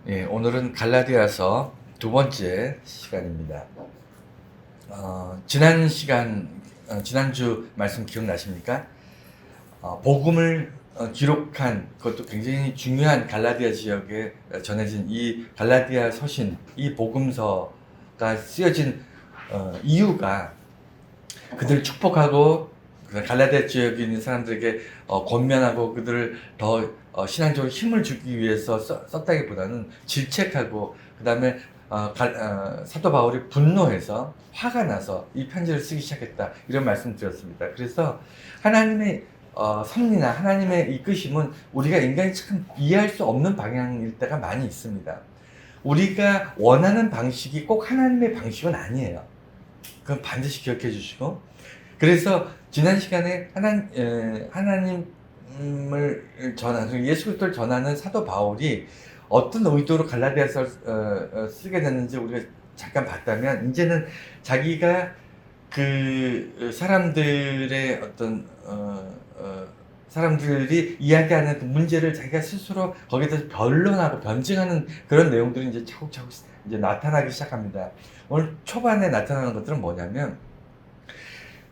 예, 오늘은 갈라디아서 두 번째 시간입니다. 지난주 말씀 기억나십니까? 복음을 기록한 그것도 굉장히 중요한 갈라디아 지역에 전해진 이 갈라디아 서신, 이 복음서가 쓰여진 이유가 그들을 축복하고 갈라디아 지역에 있는 사람들에게 권면하고 그들을 더 신앙적으로 힘을 주기 위해서 썼다기보다는 질책하고 그 다음에 사도 바울이 분노해서 화가 나서 이 편지를 쓰기 시작했다, 이런 말씀 드렸습니다. 그래서 하나님의 섭리나 하나님의 이끄심은 우리가 인간이 참 이해할 수 없는 방향일 때가 많이 있습니다. 우리가 원하는 방식이 꼭 하나님의 방식은 아니에요. 그건 반드시 기억해 주시고, 그래서 지난 시간에 하나님을 전하는, 예수 그리스도를 전하는 사도 바울이 어떤 의도로 갈라디아서를 쓰게 됐는지 우리가 잠깐 봤다면, 이제는 자기가 그 사람들의 사람들이 이야기하는 그 문제를 자기가 스스로 거기에 대해서 변론하고 변증하는 그런 내용들이 이제 차곡차곡 이제 나타나기 시작합니다. 오늘 초반에 나타나는 것들은 뭐냐면,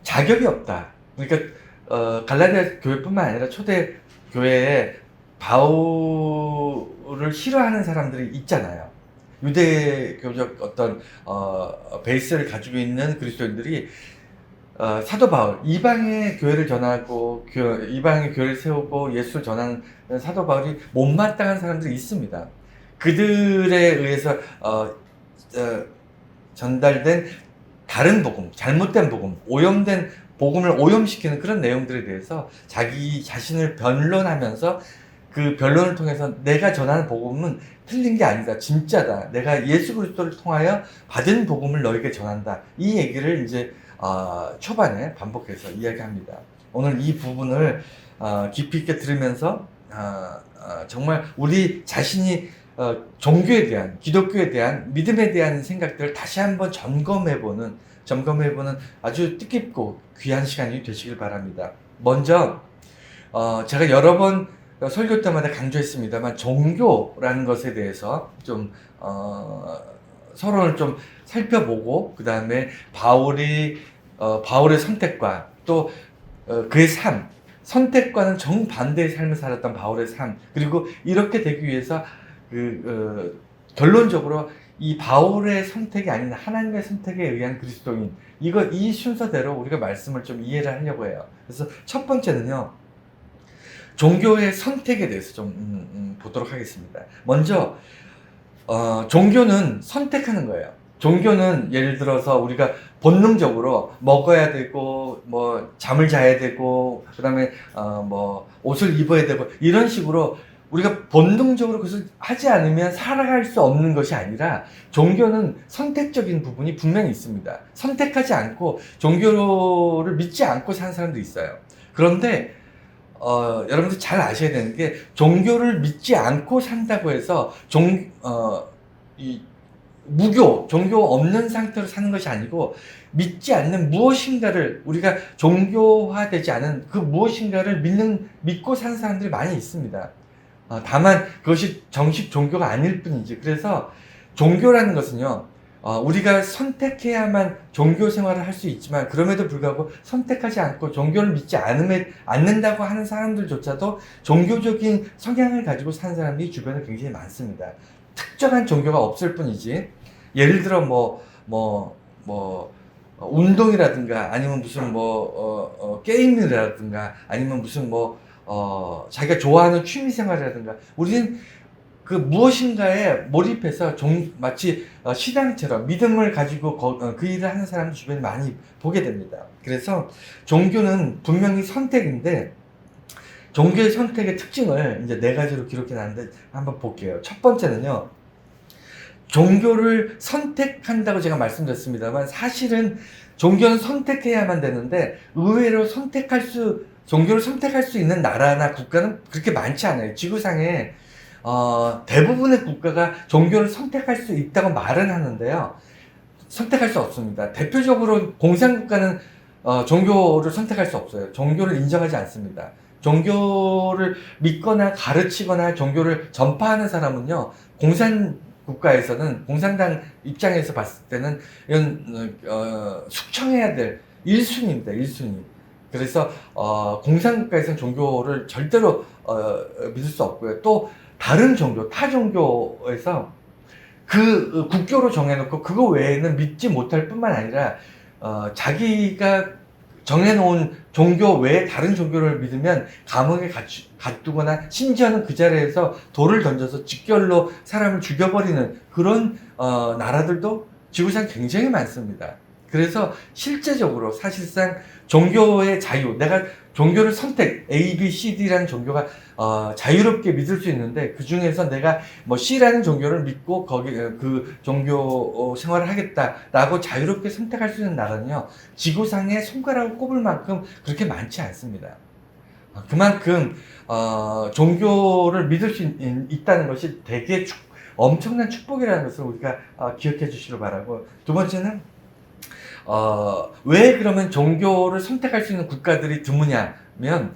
자격이 없다. 그러니까 갈라디아 교회뿐만 아니라 초대 교회에 바울을 싫어하는 사람들이 있잖아요. 유대교적 어떤 베이스를 가지고 있는 그리스도인들이 사도 바울, 이방의 교회를 전하고 이방의 교회를 세우고 예수를 전하는 사도 바울이 못마땅한 사람들이 있습니다. 그들에 의해서 전달된 다른 복음, 잘못된 복음, 오염된 복음을 오염시키는 그런 내용들에 대해서 자기 자신을 변론하면서 그 변론을 통해서 내가 전하는 복음은 틀린 게 아니다, 진짜다, 내가 예수 그리스도를 통하여 받은 복음을 너에게 전한다, 이 얘기를 이제 초반에 반복해서 이야기합니다. 오늘 이 부분을 깊이 있게 들으면서 정말 우리 자신이 종교에 대한, 기독교에 대한, 믿음에 대한 생각들을 다시 한번 점검해보는 아주 뜻깊고 귀한 시간이 되시길 바랍니다. 먼저 제가 여러 번 설교 때마다 강조했습니다만, 종교라는 것에 대해서 좀 서론을 좀 살펴보고, 그 다음에 바울의 선택과 또 그의 삶, 선택과는 정반대의 삶을 살았던 바울의 삶, 그리고 이렇게 되기 위해서 결론적으로 이 바울의 선택이 아닌 하나님의 선택에 의한 그리스도인, 이 순서대로 우리가 말씀을 좀 이해를 하려고 해요. 그래서 첫 번째는요, 종교의 선택에 대해서 좀 보도록 하겠습니다. 먼저 종교는 선택하는 거예요. 종교는 예를 들어서 우리가 본능적으로 먹어야 되고, 뭐 잠을 자야 되고, 그 다음에 뭐 옷을 입어야 되고, 이런 식으로 우리가 본능적으로 그것을 하지 않으면 살아갈 수 없는 것이 아니라, 종교는 선택적인 부분이 분명히 있습니다. 선택하지 않고 종교를 믿지 않고 사는 사람도 있어요. 그런데 여러분들 잘 아셔야 되는 게, 종교를 믿지 않고 산다고 해서 종교 없는 상태로 사는 것이 아니고, 믿지 않는 무엇인가를, 우리가 종교화되지 않은 그 무엇인가를 믿고 사는 사람들이 많이 있습니다. 다만 그것이 정식 종교가 아닐 뿐이지. 그래서 종교라는 것은요, 우리가 선택해야만 종교 생활을 할 수 있지만, 그럼에도 불구하고 선택하지 않고 종교를 믿지 않는다고 하는 사람들조차도 종교적인 성향을 가지고 사는 사람이 주변에 굉장히 많습니다. 특정한 종교가 없을 뿐이지. 예를 들어 운동이라든가, 아니면 무슨 게임이라든가, 아니면 무슨 자기가 좋아하는 취미 생활이라든가, 우리는 그 무엇인가에 몰입해서 마치 신앙처럼 믿음을 가지고 그 일을 하는 사람들 주변에 많이 보게 됩니다. 그래서 종교는 분명히 선택인데, 종교의 선택의 특징을 이제 4가지로 기록해 놨는데 한번 볼게요. 첫 번째는요, 종교를 선택한다고 제가 말씀드렸습니다만, 사실은 종교는 선택해야만 되는데, 의외로 종교를 선택할 수 있는 나라나 국가는 그렇게 많지 않아요. 지구상에 대부분의 국가가 종교를 선택할 수 있다고 말은 하는데요, 선택할 수 없습니다. 대표적으로 공산국가는 종교를 선택할 수 없어요. 종교를 인정하지 않습니다. 종교를 믿거나 가르치거나 종교를 전파하는 사람은요, 공산 공산당 입장에서 봤을 때는 이건 숙청해야 될 1순위입니다. 1순위. 그래서 공산국가에서는 종교를 절대로 믿을 수 없고요. 또 다른 종교, 타 종교에서 그 국교로 정해놓고 그거 외에는 믿지 못할 뿐만 아니라 자기가 정해놓은 종교 외에 다른 종교를 믿으면 감옥에 가두거나 심지어는 그 자리에서 돌을 던져서 직결로 사람을 죽여버리는 그런 나라들도 지구상 굉장히 많습니다. 그래서 실제적으로 사실상 종교의 자유, 내가 종교를 선택, A, B, C, D라는 종교가 자유롭게 믿을 수 있는데 그 중에서 내가 뭐 C라는 종교를 믿고 거기 그 종교 생활을 하겠다라고 자유롭게 선택할 수 있는 나라는요, 지구상에 손가락을 꼽을 만큼 그렇게 많지 않습니다. 그만큼 종교를 믿을 수 있다는 것이 되게 엄청난 축복이라는 것을 우리가 기억해 주시길 바라고, 두 번째는 왜 그러면 종교를 선택할 수 있는 국가들이 드무냐면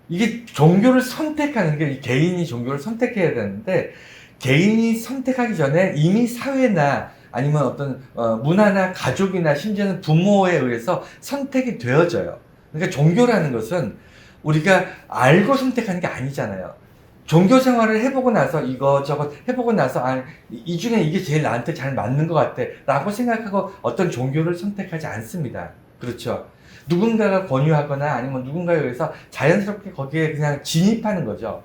이게 종교를 선택하는 게 개인이 종교를 선택해야 되는데 개인이 선택하기 전에 이미 사회나 아니면 어떤 문화나 가족이나 심지어는 부모에 의해서 선택이 되어져요. 그러니까 종교라는 것은 우리가 알고 선택하는 게 아니잖아요. 종교 생활을 해보고 나서 이것저것 해보고 나서 이 중에 이게 제일 나한테 잘 맞는 것 같아 라고 생각하고 어떤 종교를 선택하지 않습니다. 그렇죠. 누군가가 권유하거나 아니면 누군가에 의해서 자연스럽게 거기에 그냥 진입하는 거죠.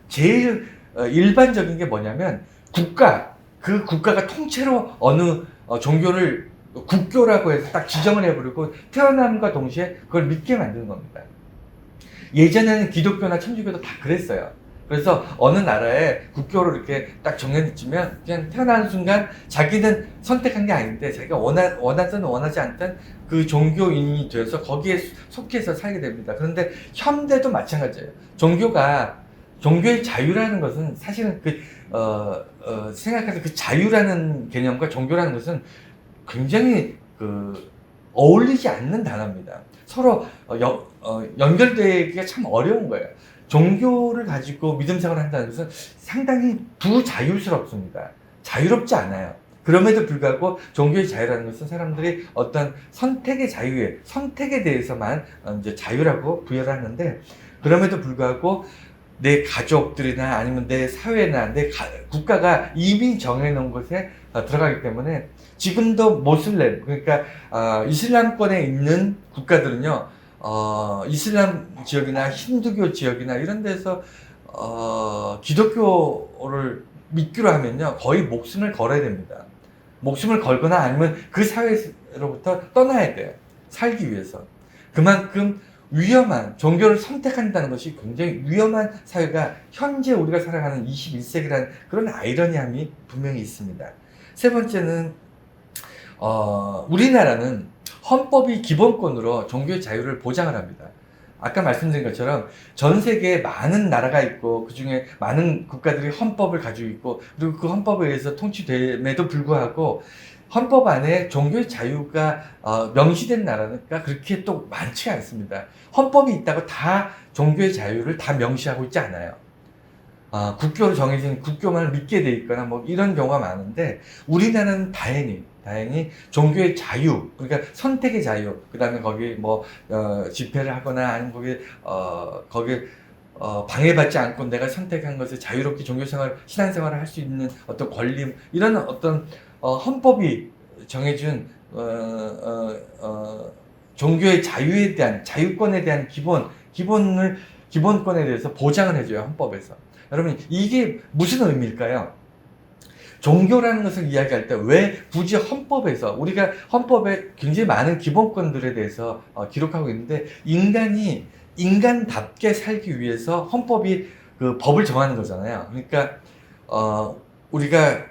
제일 일반적인 게 뭐냐면 그 국가가 통째로 어느 종교를 국교라고 해서 딱 지정을 해버리고 태어남과 동시에 그걸 믿게 만드는 겁니다. 예전에는 기독교나 천주교도 다 그랬어요. 그래서 어느 나라에 국교를 이렇게 딱 정해지면 그냥 태어나는 순간 자기는 선택한 게 아닌데 자기가 원하든 원하지 않든 그 종교인이 되어서 거기에 속해서 살게 됩니다. 그런데 현대도 마찬가지예요. 종교의 자유라는 것은 사실은 생각해서 그 자유라는 개념과 종교라는 것은 굉장히 어울리지 않는 단어입니다. 서로 연결되기가 참 어려운 거예요. 종교를 가지고 믿음 생활을 한다는 것은 상당히 부자율스럽습니다. 자유롭지 않아요. 그럼에도 불구하고 종교의 자유라는 것은 사람들이 어떤 선택의 선택에 대해서만 이제 자유라고 부여를 하는데, 그럼에도 불구하고 내 가족들이나 아니면 내 사회나 내 국가가 이미 정해놓은 것에 들어가기 때문에 지금도 모슬렘, 그러니까 이슬람권에 있는 국가들은요, 이슬람 지역이나 힌두교 지역이나 이런 데서 기독교를 믿기로 하면요, 거의 목숨을 걸어야 됩니다. 목숨을 걸거나 아니면 그 사회로부터 떠나야 돼요. 살기 위해서. 그만큼 위험한, 종교를 선택한다는 것이 굉장히 위험한 사회가 현재 우리가 살아가는 21세기라는 그런 아이러니함이 분명히 있습니다. 세 번째는 우리나라는 헌법이 기본권으로 종교의 자유를 보장을 합니다. 아까 말씀드린 것처럼 전 세계에 많은 나라가 있고 그 중에 많은 국가들이 헌법을 가지고 있고 그리고 그 헌법에 의해서 통치됨에도 불구하고 헌법 안에 종교의 자유가 명시된 나라가 그렇게 또 많지 않습니다. 헌법이 있다고 다 종교의 자유를 다 명시하고 있지 않아요. 국교로 정해진 국교만을 믿게 돼 있거나 뭐 이런 경우가 많은데, 우리나라는 다행히 종교의 자유, 그러니까 선택의 자유, 그 다음에 거기 뭐 집회를 하거나 아니면 거기 방해받지 않고 내가 선택한 것을 자유롭게 종교생활, 신앙생활을 할 수 있는 어떤 권리, 이런 어떤 헌법이 정해준 종교의 자유에 대한, 자유권에 대한 기본권에 대해서 보장을 해줘요, 헌법에서. 여러분, 이게 무슨 의미일까요? 종교라는 것을 이야기할 때 왜 굳이 헌법에서, 우리가 헌법에 굉장히 많은 기본권들에 대해서 기록하고 있는데, 인간이 인간답게 살기 위해서 헌법이 그 법을 정하는 거잖아요. 그러니까 우리가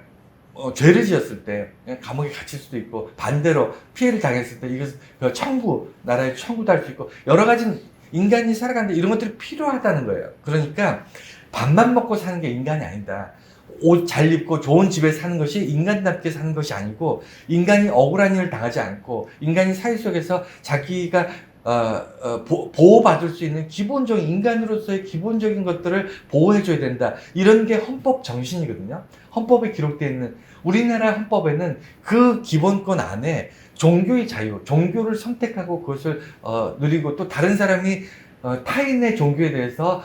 죄를 지었을 때 감옥에 갇힐 수도 있고, 반대로 피해를 당했을 때 이것을 나라에 청구도 할 수 있고, 여러 가지 인간이 살아가는데 이런 것들이 필요하다는 거예요. 그러니까 밥만 먹고 사는 게 인간이 아니다. 옷 잘 입고 좋은 집에 사는 것이 인간답게 사는 것이 아니고, 인간이 억울한 일을 당하지 않고 인간이 사회 속에서 자기가 보호받을 수 있는 기본적인 인간으로서의 기본적인 것들을 보호해줘야 된다. 이런 게 헌법 정신이거든요. 헌법에 기록되어 있는, 우리나라 헌법에는 그 기본권 안에 종교의 자유, 종교를 선택하고 그것을 누리고, 또 다른 사람이 타인의 종교에 대해서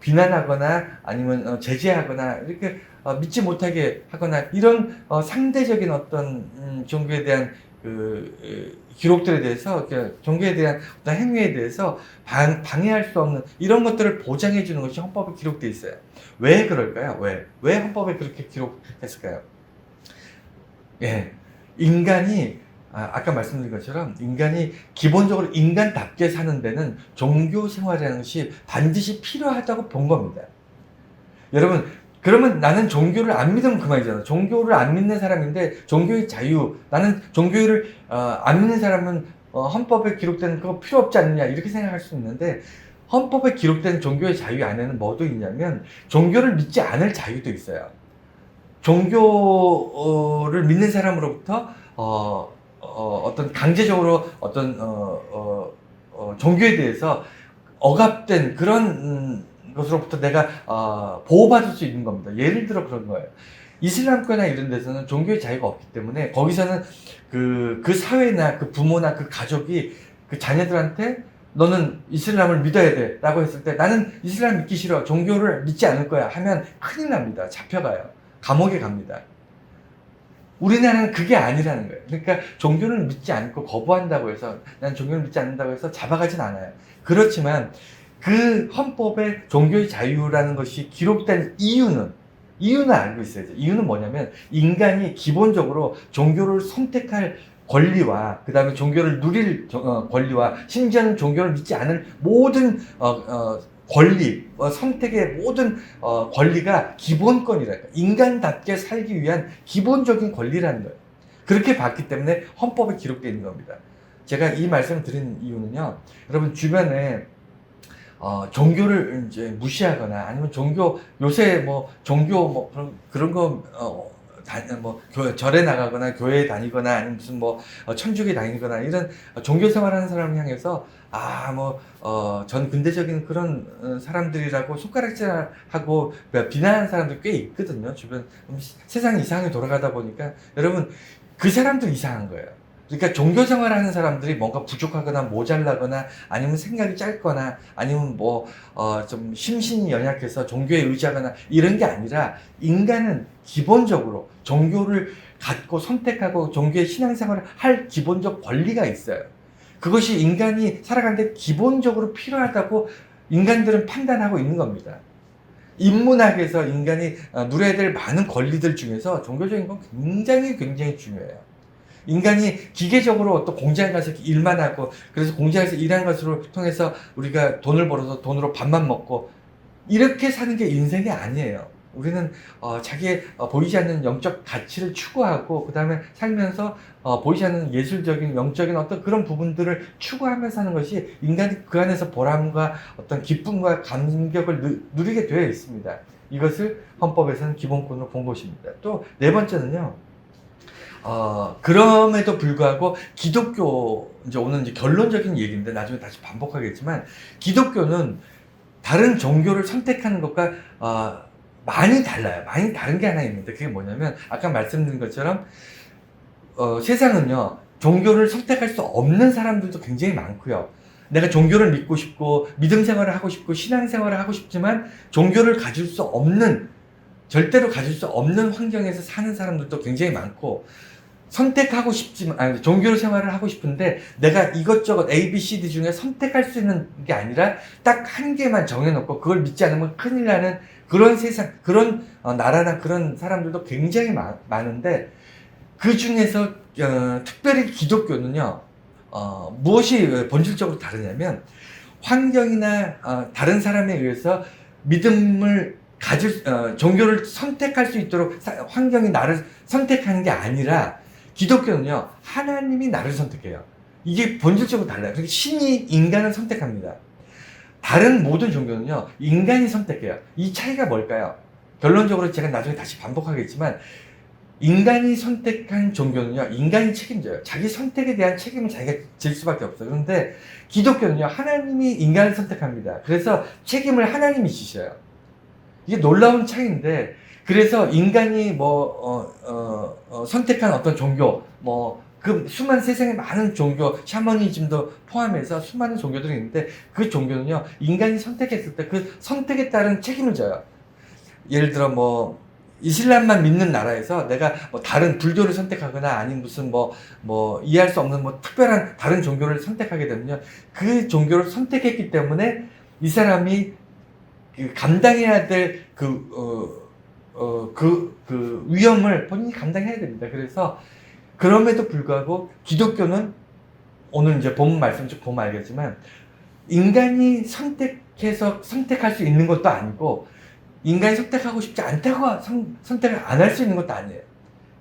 비난하거나 아니면 제재하거나 이렇게 믿지 못하게 하거나, 이런 상대적인 어떤 종교에 대한 기록들에 대해서, 종교에 대한 어떤 행위에 대해서 방해할 수 없는 이런 것들을 보장해 주는 것이 헌법에 기록되어 있어요. 왜 그럴까요? 왜 헌법에 그렇게 기록했을까요? 예, 인간이 아까 말씀드린 것처럼 인간이 기본적으로 인간답게 사는 데는 종교 생활이라는 것이 반드시 필요하다고 본 겁니다. 여러분, 그러면 나는 종교를 안 믿으면 그만이잖아. 종교를 안 믿는 사람인데 종교의 자유, 나는 종교를 안 믿는 사람은 헌법에 기록된 그거 필요 없지 않느냐, 이렇게 생각할 수 있는데, 헌법에 기록된 종교의 자유 안에는 뭐도 있냐면 종교를 믿지 않을 자유도 있어요. 종교를 믿는 사람으로부터 어떤 강제적으로 어떤 종교에 대해서 억압된 그런 것으로부터 내가 보호받을 수 있는 겁니다. 예를 들어 그런 거예요. 이슬람교나 이런 데서는 종교의 자유가 없기 때문에 거기서는 그 사회나 그 부모나 그 가족이 그 자녀들한테 너는 이슬람을 믿어야 돼 라고 했을 때, 나는 이슬람 믿기 싫어, 종교를 믿지 않을 거야 하면 큰일 납니다. 잡혀가요. 감옥에 갑니다. 우리나라는 그게 아니라는 거예요. 그러니까 종교를 믿지 않고 거부한다고 해서, 난 종교를 믿지 않는다고 해서 잡아가진 않아요. 그렇지만 그 헌법에 종교의 자유라는 것이 기록된 이유는 알고 있어야죠. 이유는 뭐냐면, 인간이 기본적으로 종교를 선택할 권리와 그 다음에 종교를 누릴 권리와, 심지어는 종교를 믿지 않을 모든 권리, 선택의 모든 권리가 기본권이랄까, 인간답게 살기 위한 기본적인 권리라는 거예요. 그렇게 봤기 때문에 헌법에 기록되어 있는 겁니다. 제가 이 말씀을 드린 이유는요, 여러분 주변에 종교를 이제 무시하거나, 아니면 요새 뭐 종교 뭐 그런 거 절에 나가거나 교회에 다니거나, 아니면 무슨 뭐 천주교에 다니거나, 이런 종교 생활하는 사람을 향해서 전 근대적인 그런 사람들이라고 손가락질하고 비난하는 사람들 꽤 있거든요. 주변. 세상이 이상하게 돌아가다 보니까 여러분, 그 사람들 이상한 거예요. 그러니까 종교 생활하는 사람들이 뭔가 부족하거나 모자라거나, 아니면 생각이 짧거나, 아니면 좀 심신이 연약해서 종교에 의지하거나, 이런 게 아니라, 인간은 기본적으로 종교를 갖고 선택하고 종교의 신앙생활을 할 기본적 권리가 있어요. 그것이 인간이 살아가는데 기본적으로 필요하다고 인간들은 판단하고 있는 겁니다. 인문학에서 인간이 누려야 될 많은 권리들 중에서 종교적인 건 굉장히 중요해요. 인간이 기계적으로 어떤 공장에 가서 일만 하고, 그래서 공장에서 일하는 것으로 통해서 우리가 돈을 벌어서 돈으로 밥만 먹고, 이렇게 사는 게 인생이 아니에요. 우리는 자기의 보이지 않는 영적 가치를 추구하고, 그 다음에 살면서 보이지 않는 예술적인, 영적인 어떤 그런 부분들을 추구하면서 사는 것이, 인간이 그 안에서 보람과 어떤 기쁨과 감격을 누리게 되어 있습니다. 이것을 헌법에서는 기본권으로 본 것입니다. 또 네 번째는요, 그럼에도 불구하고 기독교, 오늘 결론적인 얘기인데 나중에 다시 반복하겠지만, 기독교는 다른 종교를 선택하는 것과 많이 달라요. 많이 다른 게 하나 있는데, 그게 뭐냐면, 아까 말씀드린 것처럼 세상은요, 종교를 선택할 수 없는 사람들도 굉장히 많고요. 내가 종교를 믿고 싶고 믿음 생활을 하고 싶고 신앙 생활을 하고 싶지만 종교를 가질 수 없는, 절대로 가질 수 없는 환경에서 사는 사람들도 굉장히 많고, 선택하고 싶지만, 종교 생활을 하고 싶은데 내가 이것저것 A, B, C, D 중에 선택할 수 있는 게 아니라 딱 한 개만 정해놓고 그걸 믿지 않으면 큰일 나는 그런 세상, 그런 나라나 그런 사람들도 굉장히 많은데, 그 중에서 특별히 기독교는요, 무엇이 본질적으로 다르냐면, 환경이나 다른 사람에 의해서 믿음을 종교를 선택할 수 있도록 환경이 나를 선택하는 게 아니라, 기독교는요, 하나님이 나를 선택해요. 이게 본질적으로 달라요. 그러니까 신이 인간을 선택합니다. 다른 모든 종교는요, 인간이 선택해요. 이 차이가 뭘까요? 결론적으로 제가 나중에 다시 반복하겠지만 인간이 선택한 종교는요, 인간이 책임져요. 자기 선택에 대한 책임은 자기가 질 수밖에 없어요. 그런데 기독교는요, 하나님이 인간을 선택합니다. 그래서 책임을 하나님이 지셔요. 이게 놀라운 차이인데, 그래서 인간이 선택한 어떤 종교, 그 수많은 세상에 많은 종교, 샤머니즘도 포함해서 수많은 종교들이 있는데, 그 종교는요, 인간이 선택했을 때 그 선택에 따른 책임을 져요. 예를 들어 이슬람만 믿는 나라에서 내가 다른 불교를 선택하거나 아니면 무슨 이해할 수 없는 특별한 다른 종교를 선택하게 되면요, 그 종교를 선택했기 때문에 이 사람이 감당해야 될 위험을 본인이 감당해야 됩니다. 그래서 그럼에도 불구하고 기독교는 오늘 이제 본문 말씀 쭉 보면 알겠지만 인간이 선택해서 선택할 수 있는 것도 아니고 인간이 선택하고 싶지 않다고 선택을 안 할 수 있는 것도 아니에요.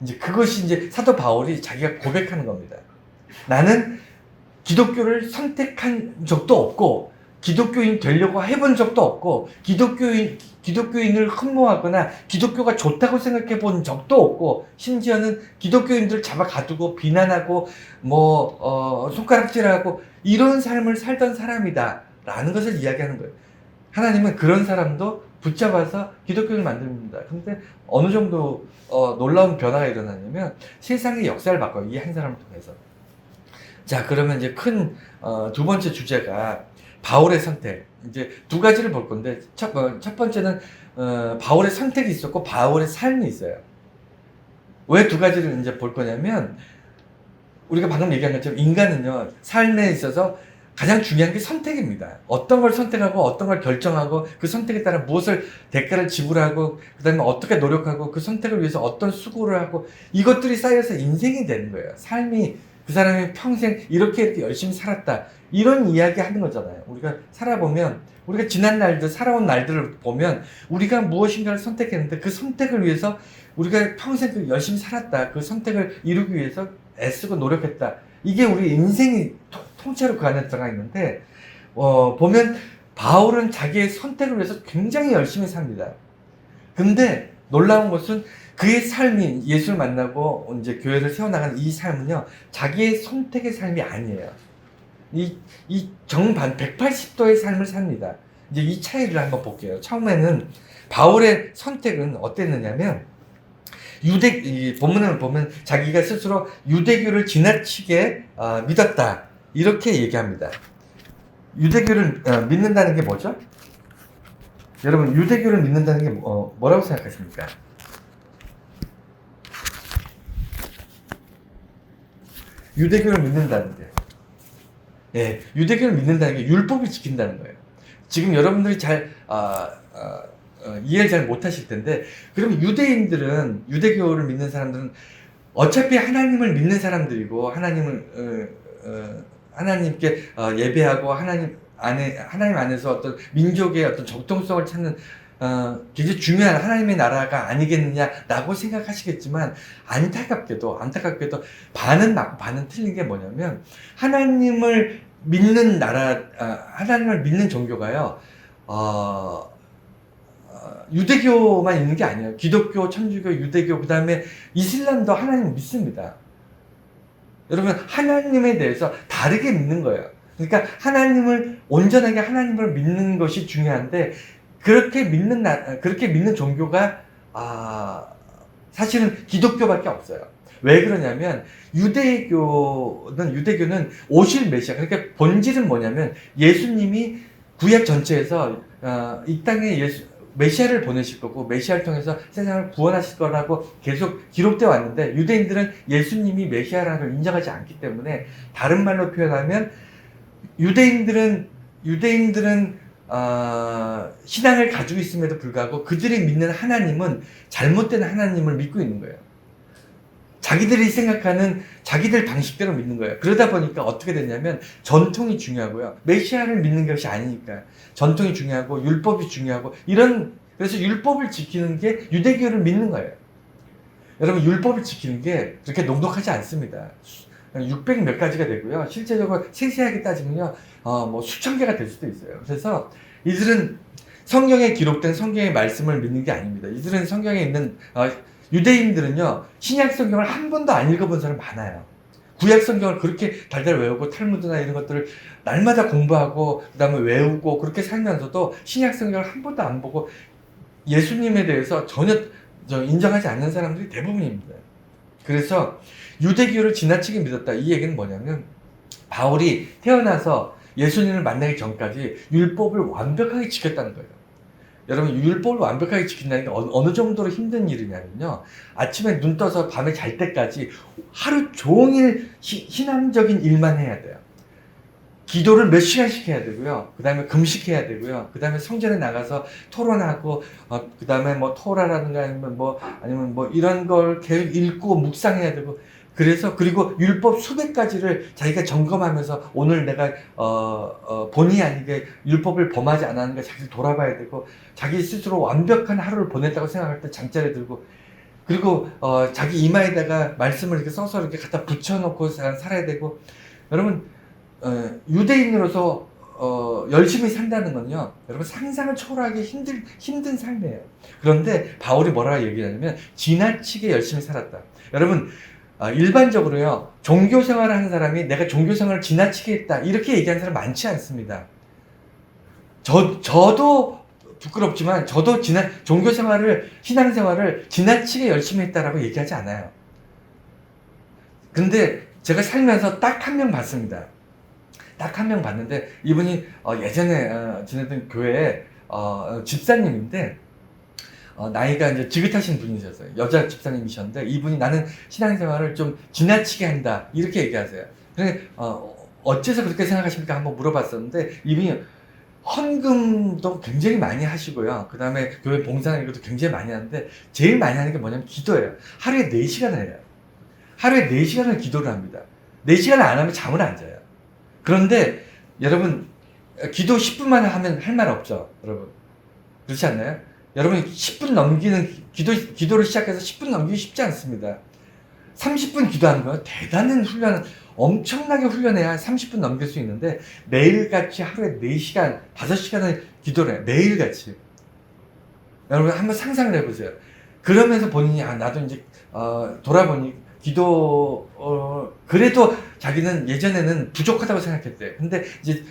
이제 그것이 이제 사도 바울이 자기가 고백하는 겁니다. 나는 기독교를 선택한 적도 없고 기독교인 되려고 해본 적도 없고 기독교인을 흠모하거나 기독교가 좋다고 생각해 본 적도 없고 심지어는 기독교인들을 잡아 가두고 비난하고 손가락질하고 이런 삶을 살던 사람이다 라는 것을 이야기하는 거예요. 하나님은 그런 사람도 붙잡아서 기독교를 만듭니다. 근데 어느 정도 놀라운 변화가 일어나냐면 세상의 역사를 바꿔요. 이 한 사람을 통해서. 자, 그러면 이제 큰 두 번째 주제가 바울의 선택. 이제 두 가지를 볼 건데 첫 번째는 바울의 선택이 있었고 바울의 삶이 있어요. 왜 두 가지를 이제 볼 거냐면 우리가 방금 얘기한 것처럼 인간은요, 삶에 있어서 가장 중요한 게 선택입니다. 어떤 걸 선택하고 어떤 걸 결정하고 그 선택에 따라 무엇을 대가를 지불하고 그 다음에 어떻게 노력하고 그 선택을 위해서 어떤 수고를 하고 이것들이 쌓여서 인생이 되는 거예요. 삶이 그 사람이 평생 이렇게 열심히 살았다 이런 이야기 하는 거잖아요. 우리가 살아보면 우리가 지난 날들 살아온 날들을 보면 우리가 무엇인가를 선택했는데 그 선택을 위해서 우리가 평생 열심히 살았다. 그 선택을 이루기 위해서 애쓰고 노력했다. 이게 우리 인생이 통째로 그 안에 들어가 있는데 보면 바울은 자기의 선택을 위해서 굉장히 열심히 삽니다. 근데 놀라운 것은 그의 삶이 예수를 만나고 이제 교회를 세워나가는 이 삶은요, 자기의 선택의 삶이 아니에요. 이 정반 180도의 삶을 삽니다. 이제 이 차이를 한번 볼게요. 처음에는 바울의 선택은 어땠느냐면 이 본문을 보면 자기가 스스로 유대교를 지나치게 믿었다 이렇게 얘기합니다. 유대교를 믿는다는 게 뭐죠? 여러분, 유대교를 믿는다는 게 뭐라고 생각하십니까? 유대교를 믿는다는 게, 예, 유대교를 믿는다는 게 율법을 지킨다는 거예요. 지금 여러분들이 잘 이해를 잘 못하실 텐데, 그러면 유대교를 믿는 사람들은 어차피 하나님을 믿는 사람들이고 하나님께 예배하고 하나님 안에서 어떤 민족의 어떤 정통성을 찾는 굉장히 중요한 하나님의 나라가 아니겠느냐라고 생각하시겠지만 안타깝게도 반은 맞고 반은 틀린 게 뭐냐면 하나님을 믿는 하나님을 믿는 종교가요 유대교만 있는 게 아니에요. 기독교, 천주교, 유대교, 그 다음에 이슬람도 하나님 믿습니다. 여러분, 하나님에 대해서 다르게 믿는 거예요. 그러니까 온전하게 하나님을 믿는 것이 중요한데 그렇게 믿는 종교가 사실은 기독교밖에 없어요. 왜 그러냐면 유대교는 오실 메시아, 그러니까 본질은 뭐냐면 예수님이 구약 전체에서 이 땅에 메시아를 보내실 거고 메시아를 통해서 세상을 구원하실 거라고 계속 기록되어 왔는데 유대인들은 예수님이 메시아라는 걸 인정하지 않기 때문에, 다른 말로 표현하면 유대인들은 신앙을 가지고 있음에도 불구하고 그들이 믿는 하나님은 잘못된 하나님을 믿고 있는 거예요. 자기들이 생각하는 자기들 방식대로 믿는 거예요. 그러다 보니까 어떻게 되냐면 전통이 중요하고요. 메시아를 믿는 것이 아니니까 전통이 중요하고 율법이 중요하고 그래서 율법을 지키는 게 유대교를 믿는 거예요. 여러분, 율법을 지키는 게 그렇게 녹록하지 않습니다. 600 몇 가지가 되고요. 실제적으로 세세하게 따지면요, 수천 개가 될 수도 있어요. 그래서 이들은 성경에 기록된 성경의 말씀을 믿는 게 아닙니다. 이들은 성경에 있는 유대인들은요 신약 성경을 한 번도 안 읽어본 사람 많아요. 구약 성경을 그렇게 달달 외우고 탈무드나 이런 것들을 날마다 공부하고 그다음에 외우고 그렇게 살면서도 신약 성경을 한 번도 안 보고 예수님에 대해서 전혀 인정하지 않는 사람들이 대부분입니다. 그래서 유대교를 지나치게 믿었다. 이 얘기는 뭐냐면 바울이 태어나서 예수님을 만나기 전까지 율법을 완벽하게 지켰다는 거예요. 여러분 율법을 완벽하게 지킨다는 게 어느 정도로 힘든 일이냐면요. 아침에 눈 떠서 밤에 잘 때까지 하루 종일 신앙적인 일만 해야 돼요. 기도를 몇 시간씩 해야 되고요. 그 다음에 금식해야 되고요. 그 다음에 성전에 나가서 토론하고, 그 다음에 뭐 토라라든가 아니면 뭐 이런 걸 계속 읽고 묵상해야 되고, 그래서 그리고 율법 수백 가지를 자기가 점검하면서 오늘 내가 본의 아니게 율법을 범하지 않았는가 자기를 돌아봐야 되고, 자기 스스로 완벽한 하루를 보냈다고 생각할 때 장자를 들고, 그리고 자기 이마에다가 말씀을 이렇게 써서 이렇게 갖다 붙여놓고 살아야 되고, 여러분 유대인으로서 열심히 산다는 건요, 여러분 상상을 초월하기 힘든 삶이에요. 그런데 바울이 뭐라고 얘기하냐면 지나치게 열심히 살았다. 여러분 일반적으로요 종교 생활을 하는 사람이 내가 종교 생활을 지나치게 했다 이렇게 얘기하는 사람 많지 않습니다. 저도 부끄럽지만 저도 종교 생활을 신앙 생활을 지나치게 열심히 했다라고 얘기하지 않아요. 근데 제가 살면서 딱 한 명 봤습니다. 딱 한 명 봤는데 이분이 예전에 지내던 교회에 집사님인데 나이가 이제 지긋하신 분이셨어요. 여자 집사님이셨는데 이분이 나는 신앙생활을 좀 지나치게 한다 이렇게 얘기하세요. 근데 어째서 그렇게 생각하십니까? 한번 물어봤었는데 이분이 헌금도 굉장히 많이 하시고요. 그 다음에 교회 봉사하는 것도 굉장히 많이 하는데 제일 많이 하는 게 뭐냐면 기도예요. 하루에 4시간을 해요. 하루에 4시간을 기도를 합니다. 4시간을 안 하면 잠을 안 자요. 그런데 여러분 기도 10분만 하면 할 말 없죠. 여러분 그렇지 않나요? 여러분 10분 넘기는 기도를 시작해서 10분 넘기기 쉽지 않습니다. 30분 기도하는 거 대단한 훈련, 엄청나게 훈련해야 30분 넘길 수 있는데 매일같이 하루에 4시간, 5시간을 기도를 해요. 매일같이. 여러분 한번 상상을 해보세요. 그러면서 본인이 나도 이제 돌아보니 그래도 자기는 예전에는 부족하다고 생각했대. 근데 이제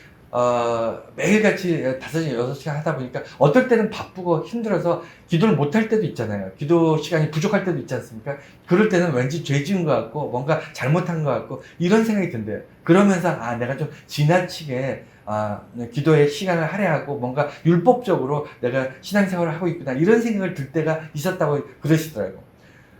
매일같이 5시간, 6시간 하다 보니까 어떨 때는 바쁘고 힘들어서 기도를 못할 때도 있잖아요. 기도 시간이 부족할 때도 있지 않습니까? 그럴 때는 왠지 죄 지은 것 같고 뭔가 잘못한 것 같고 이런 생각이 든대요. 그러면서 내가 좀 지나치게 기도의 시간을 할애하고 뭔가 율법적으로 내가 신앙생활을 하고 있구나 이런 생각을 들 때가 있었다고 그러시더라고요.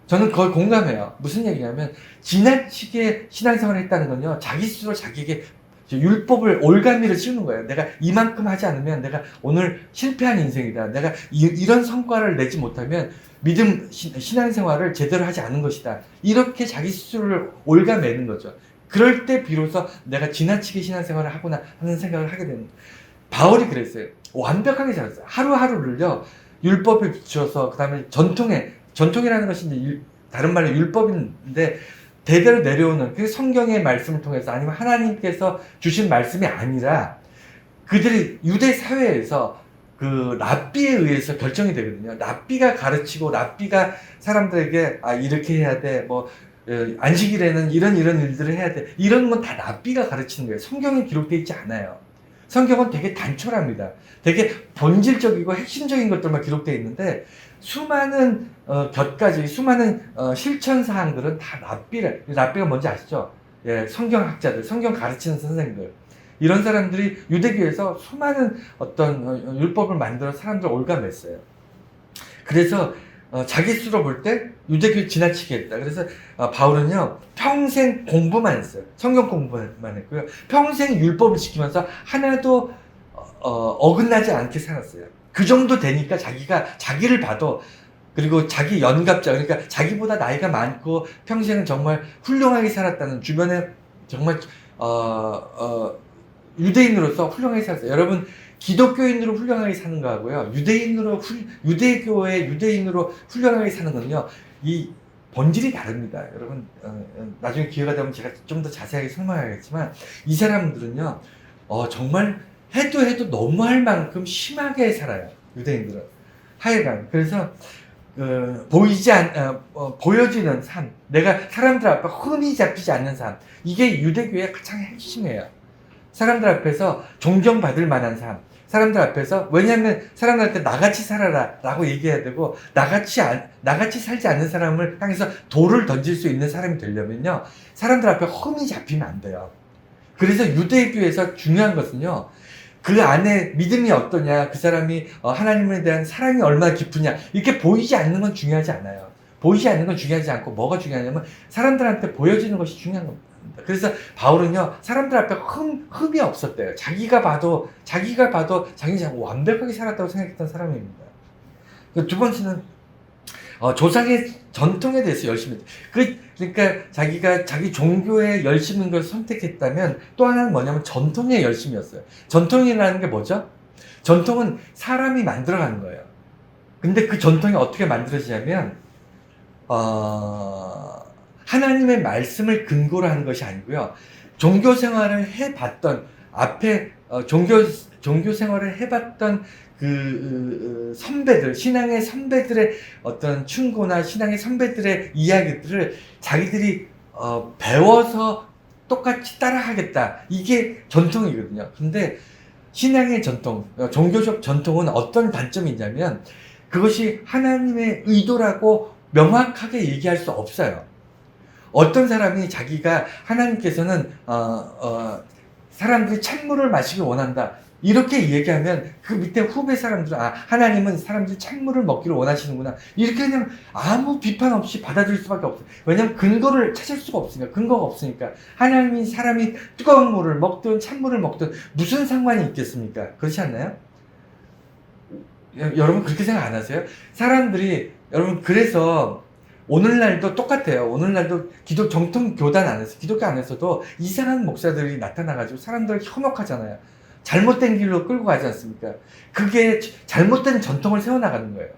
저는 그걸 공감해요. 무슨 얘기냐면 지나치게 신앙생활을 했다는 건요 자기 스스로 자기에게 율법을 올가미를 씌우는 거예요. 내가 이만큼 하지 않으면 내가 오늘 실패한 인생이다. 내가 이런 성과를 내지 못하면 신앙생활을 제대로 하지 않은 것이다. 이렇게 자기 스스로를 올가매는 거죠. 그럴 때 비로소 내가 지나치게 신앙생활을 하구나 하는 생각을 하게 되는 거예요. 바울이 그랬어요. 완벽하게 살았어요. 하루하루를요 율법에 비추어서 그 다음에 전통이라는 것이 이제 다른 말로 율법인데 대대로 내려오는 그 성경의 말씀을 통해서 아니면 하나님께서 주신 말씀이 아니라 그들이 유대 사회에서 그 랍비에 의해서 결정이 되거든요. 랍비가 가르치고 랍비가 사람들에게 이렇게 해야 돼. 뭐 안식일에는 이런 일들을 해야 돼. 이런 건 다 랍비가 가르치는 거예요. 성경에 기록되어 있지 않아요. 성경은 되게 단촐합니다. 되게 본질적이고 핵심적인 것들만 기록되어 있는데 수많은 곁가지, 수많은 실천 사항들은 다 랍비가 뭔지 아시죠? 예, 성경학자들, 성경 가르치는 선생님들. 이런 사람들이 유대교에서 수많은 어떤 율법을 만들어 사람들을 올가맸어요. 그래서 자기 스스로 볼 때 유대교를 지나치게 했다. 그래서 바울은요 평생 공부만 했어요. 성경 공부만 했고요. 평생 율법을 지키면서 하나도 어긋나지 않게 살았어요. 그 정도 되니까 자기를 봐도 그리고 자기 연갑자 그러니까 자기보다 나이가 많고 평생은 정말 훌륭하게 살았다는 주변에 정말 유대인으로서 훌륭하게 살았어요. 여러분 기독교인으로 훌륭하게 사는 거하고요 유대교의 유대인으로 훌륭하게 사는 건요 이 본질이 다릅니다. 여러분 나중에 기회가 되면 제가 좀 더 자세하게 설명하겠지만 이 사람들은요 정말 해도 너무할 만큼 심하게 살아요. 유대인들은 하여간 그래서 보여지는 삶, 내가 사람들 앞에 흠이 잡히지 않는 삶, 이게 유대교의 가장 핵심이에요. 사람들 앞에서 존경받을 만한 삶, 사람들 앞에서, 왜냐하면 사람들한테 나같이 살아라 라고 얘기해야 되고, 나같이 살지 않는 사람을 향해서 돌을 던질 수 있는 사람이 되려면요, 사람들 앞에 흠이 잡히면 안 돼요. 그래서 유대교에서 중요한 것은요, 그 안에 믿음이 어떠냐, 그 사람이 하나님에 대한 사랑이 얼마나 깊으냐, 이렇게 보이지 않는 건 중요하지 않아요. 보이지 않는 건 중요하지 않고, 뭐가 중요하냐면 사람들한테 보여지는 것이 중요한 겁니다. 그래서 바울은요, 사람들 앞에 흠이 없었대요. 자기가 봐도 자기는 완벽하게 살았다고 생각했던 사람입니다. 두 번째는 조상의 전통에 대해서 열심히, 그러니까 자기가 자기 종교에 열심인 걸 선택했다면, 또 하나는 뭐냐면 전통에 열심이었어요. 전통이라는 게 뭐죠? 전통은 사람이 만들어가는 거예요. 근데 그 전통이 어떻게 만들어지냐면 하나님의 말씀을 근거로 하는 것이 아니고요, 종교 생활을 해봤던 앞에 종교 생활을 해봤던 그 선배들, 신앙의 선배들의 어떤 충고나 신앙의 선배들의 이야기들을 자기들이 배워서 똑같이 따라하겠다, 이게 전통이거든요. 근데 신앙의 전통, 종교적 전통은 어떤 단점이 있냐면, 그것이 하나님의 의도라고 명확하게 얘기할 수 없어요. 어떤 사람이 자기가 하나님께서는 사람들이 찬물을 마시길 원한다, 이렇게 얘기하면 그 밑에 후배 사람들은 하나님은 사람들이 찬물을 먹기를 원하시는구나, 이렇게 그냥 아무 비판 없이 받아들일 수밖에 없어요. 왜냐하면 근거를 찾을 수가 없으니까, 근거가 없으니까. 하나님이 사람이 뜨거운 물을 먹든 찬물을 먹든 무슨 상관이 있겠습니까? 그렇지 않나요? 여러분 그렇게 생각 안 하세요? 여러분, 그래서 오늘날도 똑같아요. 오늘날도 정통 교단 안에서, 기독교 안에서도 이상한 목사들이 나타나가지고 사람들을 현혹하잖아요. 잘못된 길로 끌고 가지 않습니까? 그게 잘못된 전통을 세워나가는 거예요.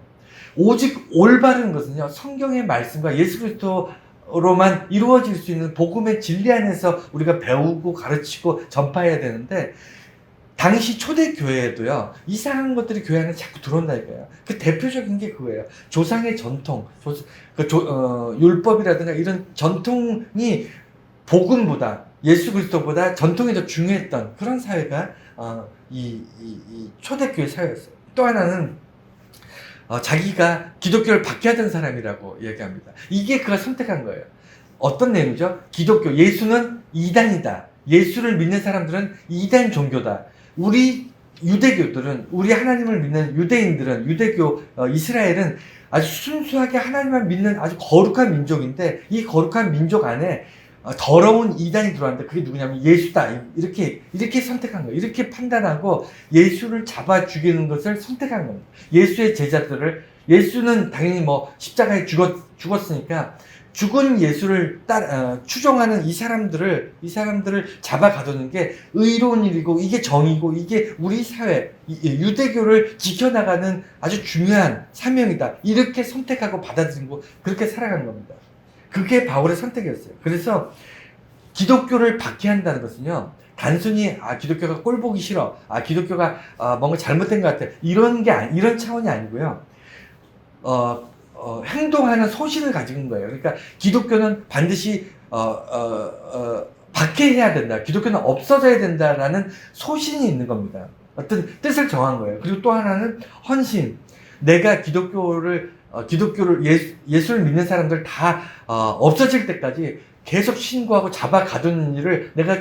오직 올바른 것은요, 성경의 말씀과 예수 그리스도로만 이루어질 수 있는 복음의 진리 안에서 우리가 배우고 가르치고 전파해야 되는데, 당시 초대교회에도요, 이상한 것들이 교회 안에 자꾸 들어온다니까요. 그 대표적인 게 그거예요. 조상의 전통, 율법이라든가 이런 전통이 복음보다, 예수 그리스도보다 전통이 더 중요했던 그런 사회가 이 초대교회 사회였어요. 또 하나는 자기가 기독교를 박해하던 사람이라고 얘기합니다. 이게 그가 선택한 거예요. 어떤 내용이죠? 기독교, 예수는 이단이다. 예수를 믿는 사람들은 이단 종교다. 우리 유대교들은, 우리 하나님을 믿는 유대인들은, 유대교, 이스라엘은 아주 순수하게 하나님만 믿는 아주 거룩한 민족인데, 이 거룩한 민족 안에 더러운 이단이 들어왔는데, 그게 누구냐면 예수다, 이렇게 선택한 거예요. 이렇게 판단하고 예수를 잡아 죽이는 것을 선택한 겁니다. 예수의 제자들을, 예수는 당연히 십자가에 죽었으니까 죽은 예수를 추종하는 이 사람들을 잡아 가두는 게 의로운 일이고, 이게 정의고, 이게 우리 사회, 유대교를 지켜나가는 아주 중요한 사명이다, 이렇게 선택하고 받아들이고 그렇게 살아간 겁니다. 그게 바울의 선택이었어요. 그래서 기독교를 박해한다는 것은요, 단순히 기독교가 꼴 보기 싫어, 기독교가 뭔가 잘못된 것 같아, 이런 차원이 아니고요, 행동하는 소신을 가진 거예요. 그러니까 기독교는 반드시 박해해야 된다, 기독교는 없어져야 된다라는 소신이 있는 겁니다. 어떤 뜻을 정한 거예요. 그리고 또 하나는 헌신. 내가 예수를 믿는 사람들 다 없어질 때까지 계속 신고하고 잡아 가두는 일을 내가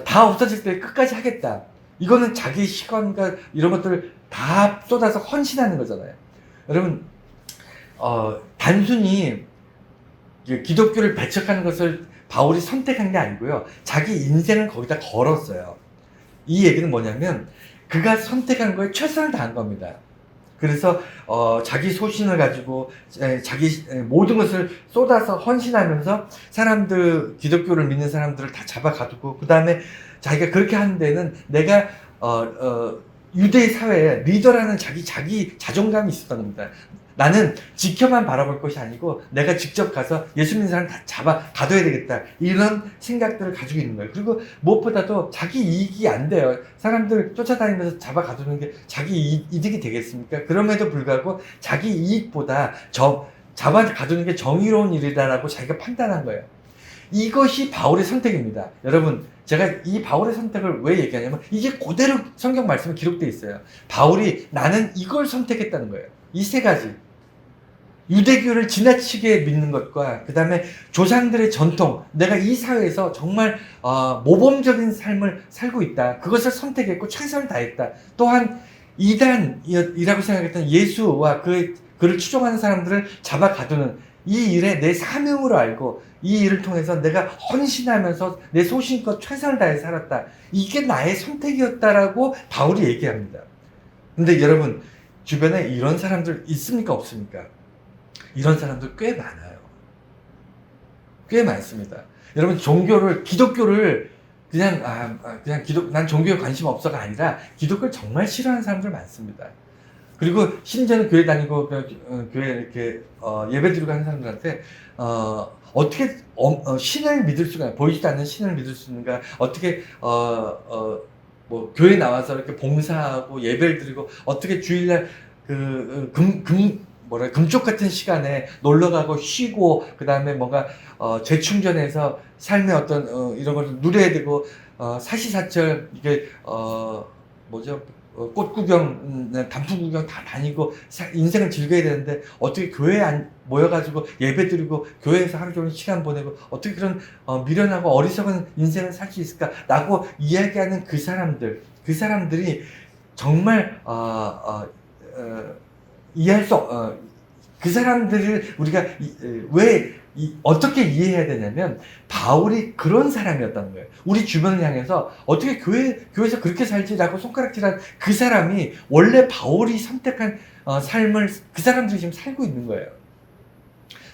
다 없어질 때 끝까지 하겠다. 이거는 자기 시간과 이런 것들을 다 쏟아서 헌신하는 거잖아요. 여러분, 단순히 기독교를 배척하는 것을 바울이 선택한 게 아니고요, 자기 인생을 거기다 걸었어요. 이 얘기는 뭐냐면, 그가 선택한 거에 최선을 다한 겁니다. 그래서 자기 소신을 가지고 자기 모든 것을 쏟아서 헌신하면서 기독교를 믿는 사람들을 다 잡아 가두고, 그 다음에 자기가 그렇게 하는 데는 내가 유대 사회에 리더라는 자기 자존감이 있었던 겁니다. 나는 지켜만 바라볼 것이 아니고 내가 직접 가서 예수 믿는 사람 다 잡아 가둬야 되겠다, 이런 생각들을 가지고 있는 거예요. 그리고 무엇보다도 자기 이익이 안 돼요. 사람들 쫓아다니면서 잡아 가두는 게 자기 이득이 되겠습니까? 그럼에도 불구하고 자기 이익보다 잡아 가두는 게 정의로운 일이다라고 자기가 판단한 거예요. 이것이 바울의 선택입니다. 여러분, 제가 이 바울의 선택을 왜 얘기하냐면 이게 그대로 성경 말씀에 기록되어 있어요. 바울이 나는 이걸 선택했다는 거예요. 이 세 가지. 유대교를 지나치게 믿는 것과 그 다음에 조상들의 전통, 내가 이 사회에서 정말 모범적인 삶을 살고 있다, 그것을 선택했고 최선을 다했다. 또한 이단이라고 생각했던 예수와 그를 추종하는 사람들을 잡아 가두는 이 일에 내 사명으로 알고 이 일을 통해서 내가 헌신하면서 내 소신껏 최선을 다해 살았다, 이게 나의 선택이었다라고 바울이 얘기합니다. 근데 여러분, 주변에 이런 사람들 있습니까, 없습니까? 이런 사람들 꽤 많아요. 꽤 많습니다. 여러분, 기독교를 난 종교에 관심 없어가 아니라 기독교를 정말 싫어하는 사람들 많습니다. 그리고 심지어는 교회 다니고 교회 이렇게 예배 드리고 하는 사람들한테 어떻게 신을 믿을 수가, 보이지도 않는 신을 믿을 수 있는가, 어떻게 뭐 교회 나와서 이렇게 봉사하고 예배를 드리고 어떻게 주일날 금쪽 같은 시간에 놀러 가고 쉬고 그 다음에 뭔가 재충전해서 삶의 어떤 이런 걸 누려야 되고 사시사철 이게 꽃 구경, 단풍 구경 다 다니고 인생을 즐겨야 되는데 어떻게 교회에 모여가지고 예배 드리고 교회에서 하루 종일 시간 보내고 어떻게 그런 미련하고 어리석은 인생을 살 수 있을까라고 이야기하는 그 사람들이 정말 이해할 수 그 사람들을 우리가 어떻게 이해해야 되냐면 바울이 그런 사람이었다는 거예요. 우리 주변을 향해서 어떻게 교회에서 그렇게 살지라고 손가락질한 그 사람이 원래 바울이 선택한 삶을 그 사람들이 지금 살고 있는 거예요.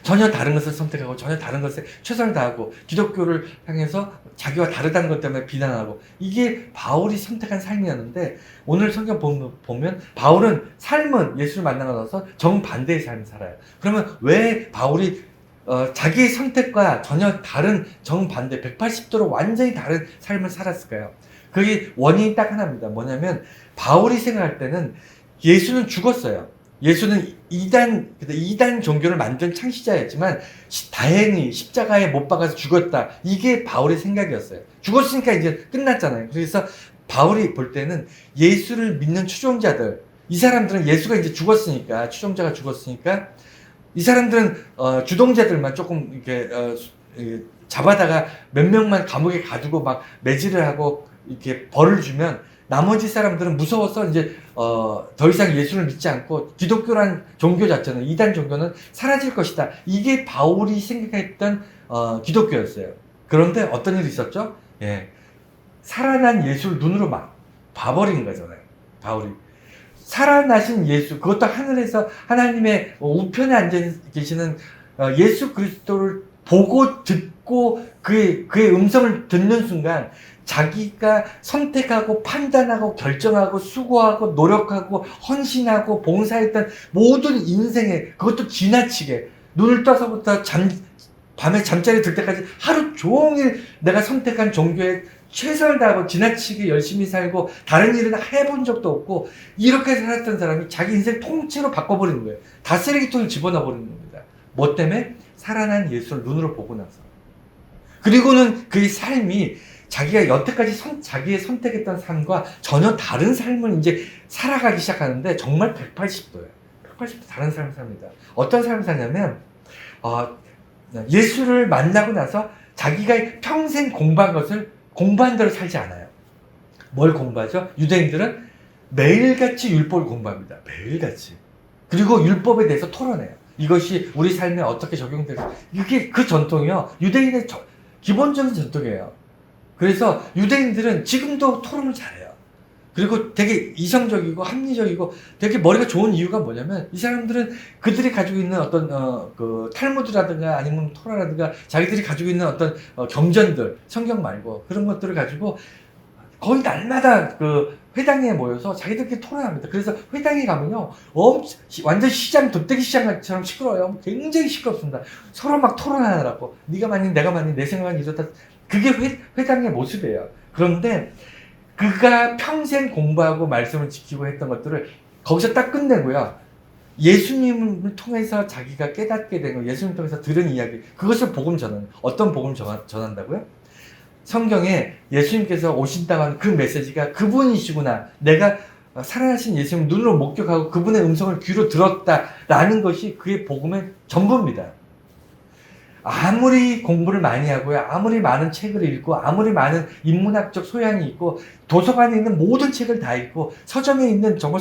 전혀 다른 것을 선택하고 전혀 다른 것에 최선을 다하고 기독교를 향해서 자기와 다르다는 것 때문에 비난하고, 이게 바울이 선택한 삶이었는데 오늘 성경 보면 바울은 예수를 만나고 나서 정반대의 삶을 살아요. 그러면 왜 바울이 자기의 선택과 전혀 다른 정반대 180도로 완전히 다른 삶을 살았을까요? 그게 원인이 딱 하나입니다. 뭐냐면 바울이 생각할 때는 예수는 죽었어요. 예수는 이단 종교를 만든 창시자였지만 다행히 십자가에 못 박아서 죽었다, 이게 바울의 생각이었어요. 죽었으니까 이제 끝났잖아요. 그래서 바울이 볼 때는 예수를 믿는 추종자들, 이 사람들은 예수가 이제 죽었으니까, 추종자가 죽었으니까 이 사람들은 주동자들만 조금 이렇게 잡아다가 몇 명만 감옥에 가두고 막 매질을 하고 이렇게 벌을 주면 나머지 사람들은 무서워서 이제 더 이상 예수를 믿지 않고 기독교란 종교 자체는, 이단 종교는 사라질 것이다, 이게 바울이 생각했던 기독교였어요. 그런데 어떤 일이 있었죠? 예, 살아난 예수를 눈으로 막 봐버린 거잖아요. 바울이 살아나신 예수, 그것도 하늘에서 하나님의 우편에 앉아 계시는 예수 그리스도를 보고 듣고 그의 음성을 듣는 순간 자기가 선택하고 판단하고 결정하고 수고하고 노력하고 헌신하고 봉사했던 모든 인생에, 그것도 지나치게 눈을 떠서부터 밤에 잠자리 들 때까지 하루 종일 내가 선택한 종교에 최선을 다하고 지나치게 열심히 살고 다른 일은 해본 적도 없고 이렇게 살았던 사람이 자기 인생 통째로 바꿔버리는 거예요. 다 쓰레기통에 집어넣어 버리는 겁니다. 뭐 때문에? 살아난 예수를 눈으로 보고 나서. 그리고는 그의 삶이 자기가 여태까지 자기의 선택했던 삶과 전혀 다른 삶을 이제 살아가기 시작하는데 정말 180도예요. 180도 다른 삶을 삽니다. 어떤 삶을 사냐면 예수를 만나고 나서 자기가 평생 공부한 것을 공부한 대로 살지 않아요. 뭘 공부하죠? 유대인들은 매일같이 율법을 공부합니다. 매일같이. 그리고 율법에 대해서 토론해요. 이것이 우리 삶에 어떻게 적용될지. 이게 그 전통이요, 유대인의 기본적인 전통이에요. 그래서 유대인들은 지금도 토론을 잘해요. 그리고 되게 이성적이고 합리적이고 되게 머리가 좋은 이유가 뭐냐면 이 사람들은 그들이 가지고 있는 어떤 탈무드라든가 아니면 토라라든가 자기들이 가지고 있는 어떤 경전들, 성경 말고 그런 것들을 가지고 거의 날마다 회당에 모여서 자기들끼리 토론합니다. 그래서 회당에 가면요, 완전 시장, 돗대기 시장처럼 시끄러워요. 굉장히 시끄럽습니다. 서로 막 토론하느라고. 네가 맞니, 내가 맞니, 내 생각은 이렇다. 그게 회당의 모습이에요. 그런데 그가 평생 공부하고 말씀을 지키고 했던 것들을 거기서 딱 끝내고요. 예수님을 통해서 자기가 깨닫게 된 거, 예수님을 통해서 들은 이야기, 그것을 복음 전하는, 어떤 복음 전한다고요? 성경에 예수님께서 오신다고 하는 그 메시지가 그분이시구나. 내가 살아나신 예수님 눈으로 목격하고 그분의 음성을 귀로 들었다라는 것이 그의 복음의 전부입니다. 아무리 공부를 많이 하고요, 아무리 많은 책을 읽고, 아무리 많은 인문학적 소양이 있고, 도서관에 있는 모든 책을 다 읽고, 서점에 있는 정말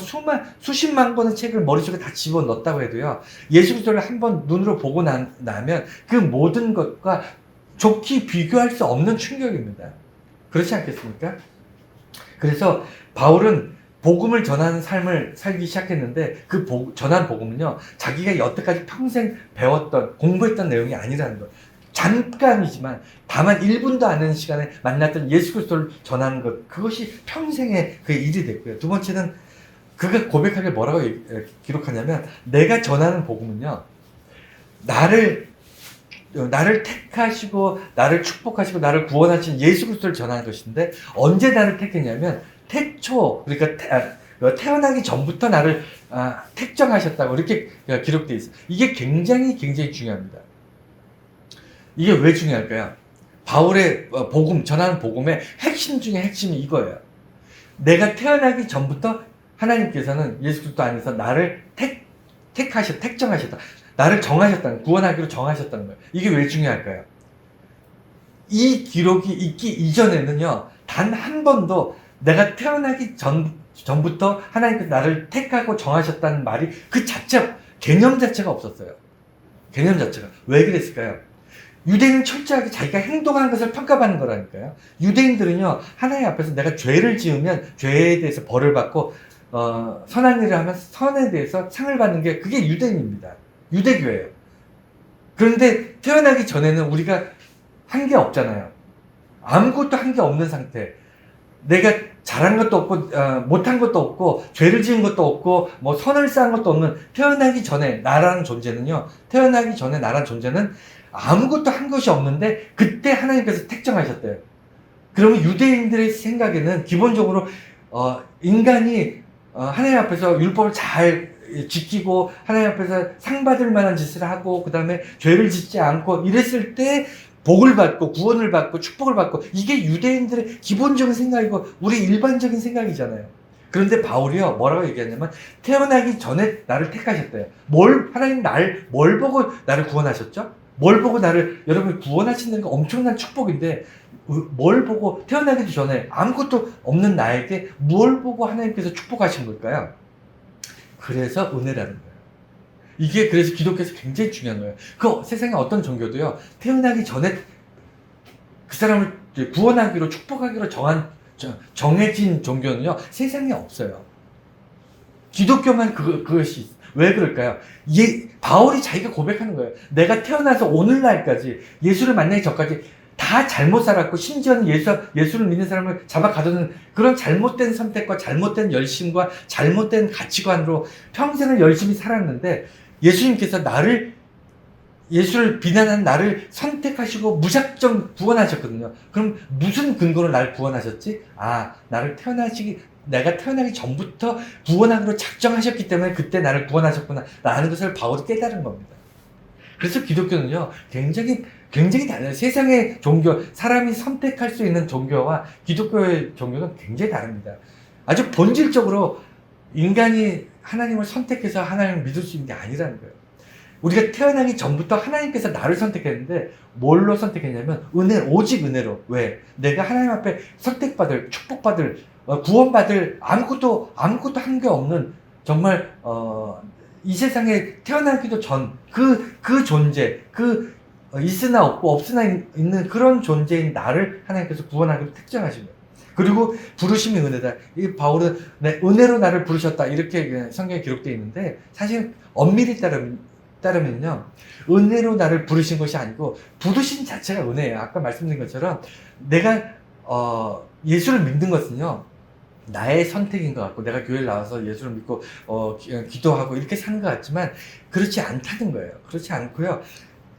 수십만 권의 책을 머릿속에 다 집어넣었다고 해도요, 예수 그리스도를 한번 눈으로 보고 나면 그 모든 것과 좋게 비교할 수 없는 충격입니다. 그렇지 않겠습니까? 그래서 바울은 복음을 전하는 삶을 살기 시작했는데 그 전한 복음은요, 자기가 여태까지 평생 배웠던, 공부했던 내용이 아니라는 거예요. 잠깐이지만 다만 1분도 안 되는 시간에 만났던 예수 그리스도를 전하는 것, 그것이 평생의 그 일이 됐고요. 두 번째는 그가 고백하길 뭐라고 기록하냐면, 내가 전하는 복음은요, 나를 택하시고 나를 축복하시고 나를 구원하신 예수 그리스도를 전하는 것인데, 언제 나를 택했냐면 태초, 그러니까 태어나기 전부터 나를 택정하셨다고 이렇게 기록되어 있어요. 이게 굉장히 중요합니다. 이게 왜 중요할까요? 바울의 복음, 전하는 복음의 핵심 중에 핵심이 이거예요. 내가 태어나기 전부터 하나님께서는 예수 그리스도 안에서 나를 택정하셨다. 나를 정하셨다는, 구원하기로 정하셨다는 거예요. 이게 왜 중요할까요? 이 기록이 있기 이전에는요, 단 한 번도 내가 태어나기 전부터 하나님께서 나를 택하고 정하셨다는 말이 개념 자체가 없었어요. 개념 자체가. 왜 그랬을까요? 유대인은 철저하게 자기가 행동한 것을 평가받는 거라니까요. 유대인들은요, 하나님 앞에서 내가 죄를 지으면 죄에 대해서 벌을 받고, 선한 일을 하면 선에 대해서 상을 받는 게 그게 유대인입니다. 유대교예요. 그런데 태어나기 전에는 우리가 한 게 없잖아요. 아무것도 한 게 없는 상태. 내가 잘한 것도 없고, 못한 것도 없고, 죄를 지은 것도 없고, 뭐 선을 쌓은 것도 없는, 태어나기 전에 나라는 존재는 아무것도 한 것이 없는데 그때 하나님께서 택정하셨대요. 그러면 유대인들의 생각에는 기본적으로 인간이 하나님 앞에서 율법을 잘 지키고 하나님 앞에서 상 받을 만한 짓을 하고 그 다음에 죄를 짓지 않고 이랬을 때 복을 받고 구원을 받고 축복을 받고, 이게 유대인들의 기본적인 생각이고 우리 일반적인 생각이잖아요. 그런데 바울이요, 뭐라고 얘기하냐면 태어나기 전에 나를 택하셨대요. 하나님 뭘 보고 나를 구원하셨죠? 뭘 보고 여러분이 구원하시는 거 엄청난 축복인데, 뭘 보고, 태어나기도 전에 아무것도 없는 나에게 뭘 보고 하나님께서 축복하신 걸까요? 그래서 은혜라는 거예요. 이게 그래서 기독교에서 굉장히 중요한 거예요. 그 세상에 어떤 종교도요, 태어나기 전에 그 사람을 구원하기로, 축복하기로 정해진 종교는요, 세상에 없어요. 기독교만 그것이 있어요. 왜 그럴까요? 바울이 자기가 고백하는 거예요. 내가 태어나서 오늘날까지, 예수를 만나기 전까지 다 잘못 살았고, 심지어는 예수를 믿는 사람을 잡아 가두는 그런 잘못된 선택과 잘못된 열심과 잘못된 가치관으로 평생을 열심히 살았는데, 예수님께서 예수를 비난한 나를 선택하시고 무작정 구원하셨거든요. 그럼 무슨 근거로 나를 구원하셨지? 내가 태어나기 전부터 구원하기로 작정하셨기 때문에 그때 나를 구원하셨구나 라는 것을 바울이 깨달은 겁니다. 그래서 기독교는요, 굉장히 달라요. 세상의 종교, 사람이 선택할 수 있는 종교와 기독교의 종교는 굉장히 다릅니다. 아주 본질적으로 인간이 하나님을 선택해서 하나님을 믿을 수 있는 게 아니라는 거예요. 우리가 태어나기 전부터 하나님께서 나를 선택했는데, 뭘로 선택했냐면 오직 은혜로. 왜? 내가 하나님 앞에 선택받을, 축복받을, 구원받을 아무것도 한 게 없는, 정말 이 세상에 태어나기도 전 그 존재, 있으나 없고 없으나 있는 그런 존재인 나를 하나님께서 구원하기로 택정하신 거예요. 그리고 부르심이 은혜다. 이 바울은 은혜로 나를 부르셨다, 이렇게 성경에 기록되어 있는데, 사실 엄밀히 따르면요, 은혜로 나를 부르신 것이 아니고 부르신 자체가 은혜예요. 아까 말씀드린 것처럼 내가 예수를 믿는 것은요, 나의 선택인 것 같고 내가 교회를 나와서 예수를 믿고 기도하고 이렇게 사는 것 같지만 그렇지 않다는 거예요. 그렇지 않고요.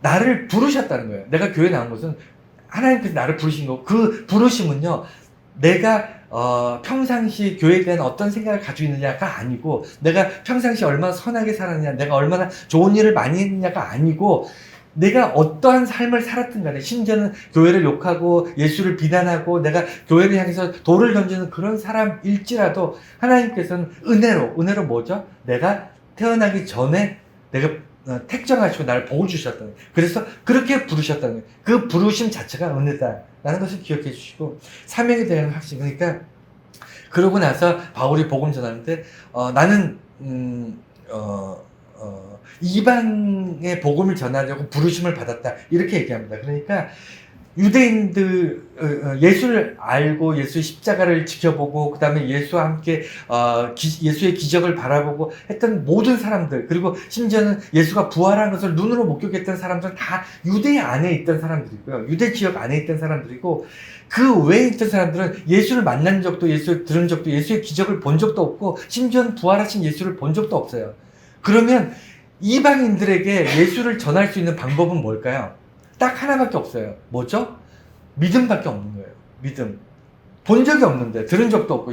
나를 부르셨다는 거예요. 내가 교회 나온 것은 하나님께서 나를 부르신 거고 그 부르심은요. 내가 평상시 교회에 대한 어떤 생각을 가지고 있느냐가 아니고 내가 평상시 얼마나 선하게 살았느냐 내가 얼마나 좋은 일을 많이 했느냐가 아니고 내가 어떠한 삶을 살았든 간에 심지어는 교회를 욕하고 예수를 비난하고 내가 교회를 향해서 돌을 던지는 그런 사람일지라도 하나님께서는 은혜로 뭐죠? 내가 태어나기 전에 내가 택정하시고 나를 복을 주셨다는 거예요. 그래서 그렇게 부르셨다는 거예요. 그 부르심 자체가 은혜다라는 것을 기억해 주시고 사명에 대한 확신. 그러니까 그러고 나서 바울이 복음 전하는데 나는 이방의 복음을 전하려고 부르심을 받았다 이렇게 얘기합니다. 그러니까 유대인들 예수를 알고 예수의 십자가를 지켜보고 그 다음에 예수와 함께 예수의 기적을 바라보고 했던 모든 사람들 그리고 심지어는 예수가 부활한 것을 눈으로 목격했던 사람들은 다 유대 안에 있던 사람들이고요. 유대 지역 안에 있던 사람들이고 그 외에 있던 사람들은 예수를 만난 적도 예수를 들은 적도 예수의 기적을 본 적도 없고 심지어는 부활하신 예수를 본 적도 없어요. 그러면 이방인들에게 예수를 전할 수 있는 방법은 뭘까요? 딱 하나밖에 없어요. 뭐죠? 믿음밖에 없는 거예요. 믿음. 본 적이 없는데, 들은 적도 없고,